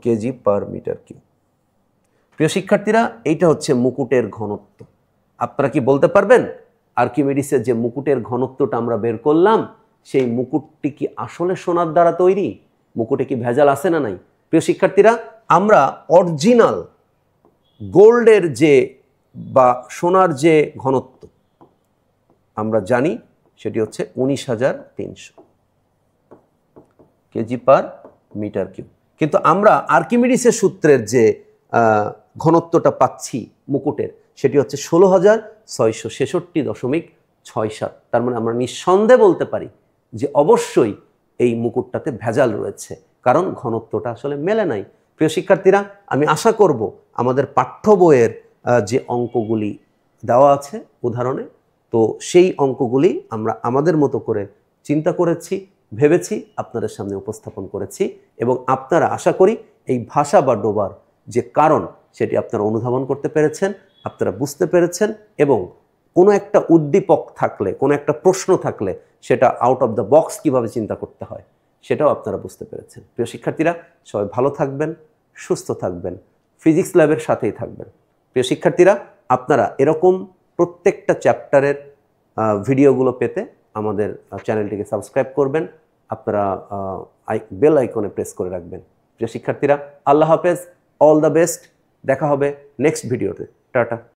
কেজি পার মিটার কিউব। প্রিয় শিক্ষার্থীরা, এইটা হচ্ছে মুকুটের ঘনত্ব। আপনারা কি বলতে পারবেন আর্কিমিডিসের যে মুকুটের ঘনত্বটা আমরা বের করলাম, সেই মুকুটটি কি আসলে সোনার দ্বারা তৈরি? মুকুটে কি ভেজাল আছে না নাই? প্রিয় শিক্ষার্থীরা, আমরা অরিজিনাল গোল্ডের যে বা সোনার যে ঘনত্ব আমরা জানি সেটি হচ্ছে 19,300 কেজি পার মিটার কিউব। কিন্তু আমরা আর্কিমিডিসের সূত্রের যে ঘনত্বটা পাচ্ছি মুকুটের, সেটি হচ্ছে 16,666.67 6-7। তার মানে আমরা নিঃসন্দেহে বলতে পারি যে অবশ্যই এই মুকুটটাতে ভেজাল রয়েছে, কারণ ঘনত্বটা আসলে মেলে নাই। প্রিয় শিক্ষার্থীরা, আমি আশা করব আমাদের পাঠ্য বইয়ের যে অঙ্কগুলি দেওয়া আছে উদাহরণে, তো সেই অঙ্কগুলি আমরা আমাদের মতো করে চিন্তা করেছি, ভেবেছি, আপনাদের সামনে উপস্থাপন করেছি, এবং আপনারা আশা করি এই ভাষা বা ডোবার যে কারণ সেটি আপনারা অনুধাবন করতে পেরেছেন, আপনারা বুঝতে পেরেছেন, এবং কোনো একটা উদ্দীপক থাকলে, কোনো একটা প্রশ্ন থাকলে সেটা আউট অফ দ্য বক্স কীভাবে চিন্তা করতে হয় সেটাও আপনারা বুঝতে পেরেছেন। প্রিয় শিক্ষার্থীরা, সবাই ভালো থাকবেন, সুস্থ থাকবেন, ফিজিক্স ল্যাবের সাথেই থাকবেন। প্রিয় শিক্ষার্থীরা, আপনারা এরকম প্রত্যেকটা চ্যাপ্টারের ভিডিওগুলো পেতে আমাদের চ্যানেলটিকে সাবস্ক্রাইব করবেন, আপনারা বেল আইকনে প্রেস করে রাখবেন। প্রিয় শিক্ষার্থীরা, আল্লাহ হাফেজ, অল দ্য বেস্ট, দেখা হবে নেক্সট ভিডিওতে। টাটা।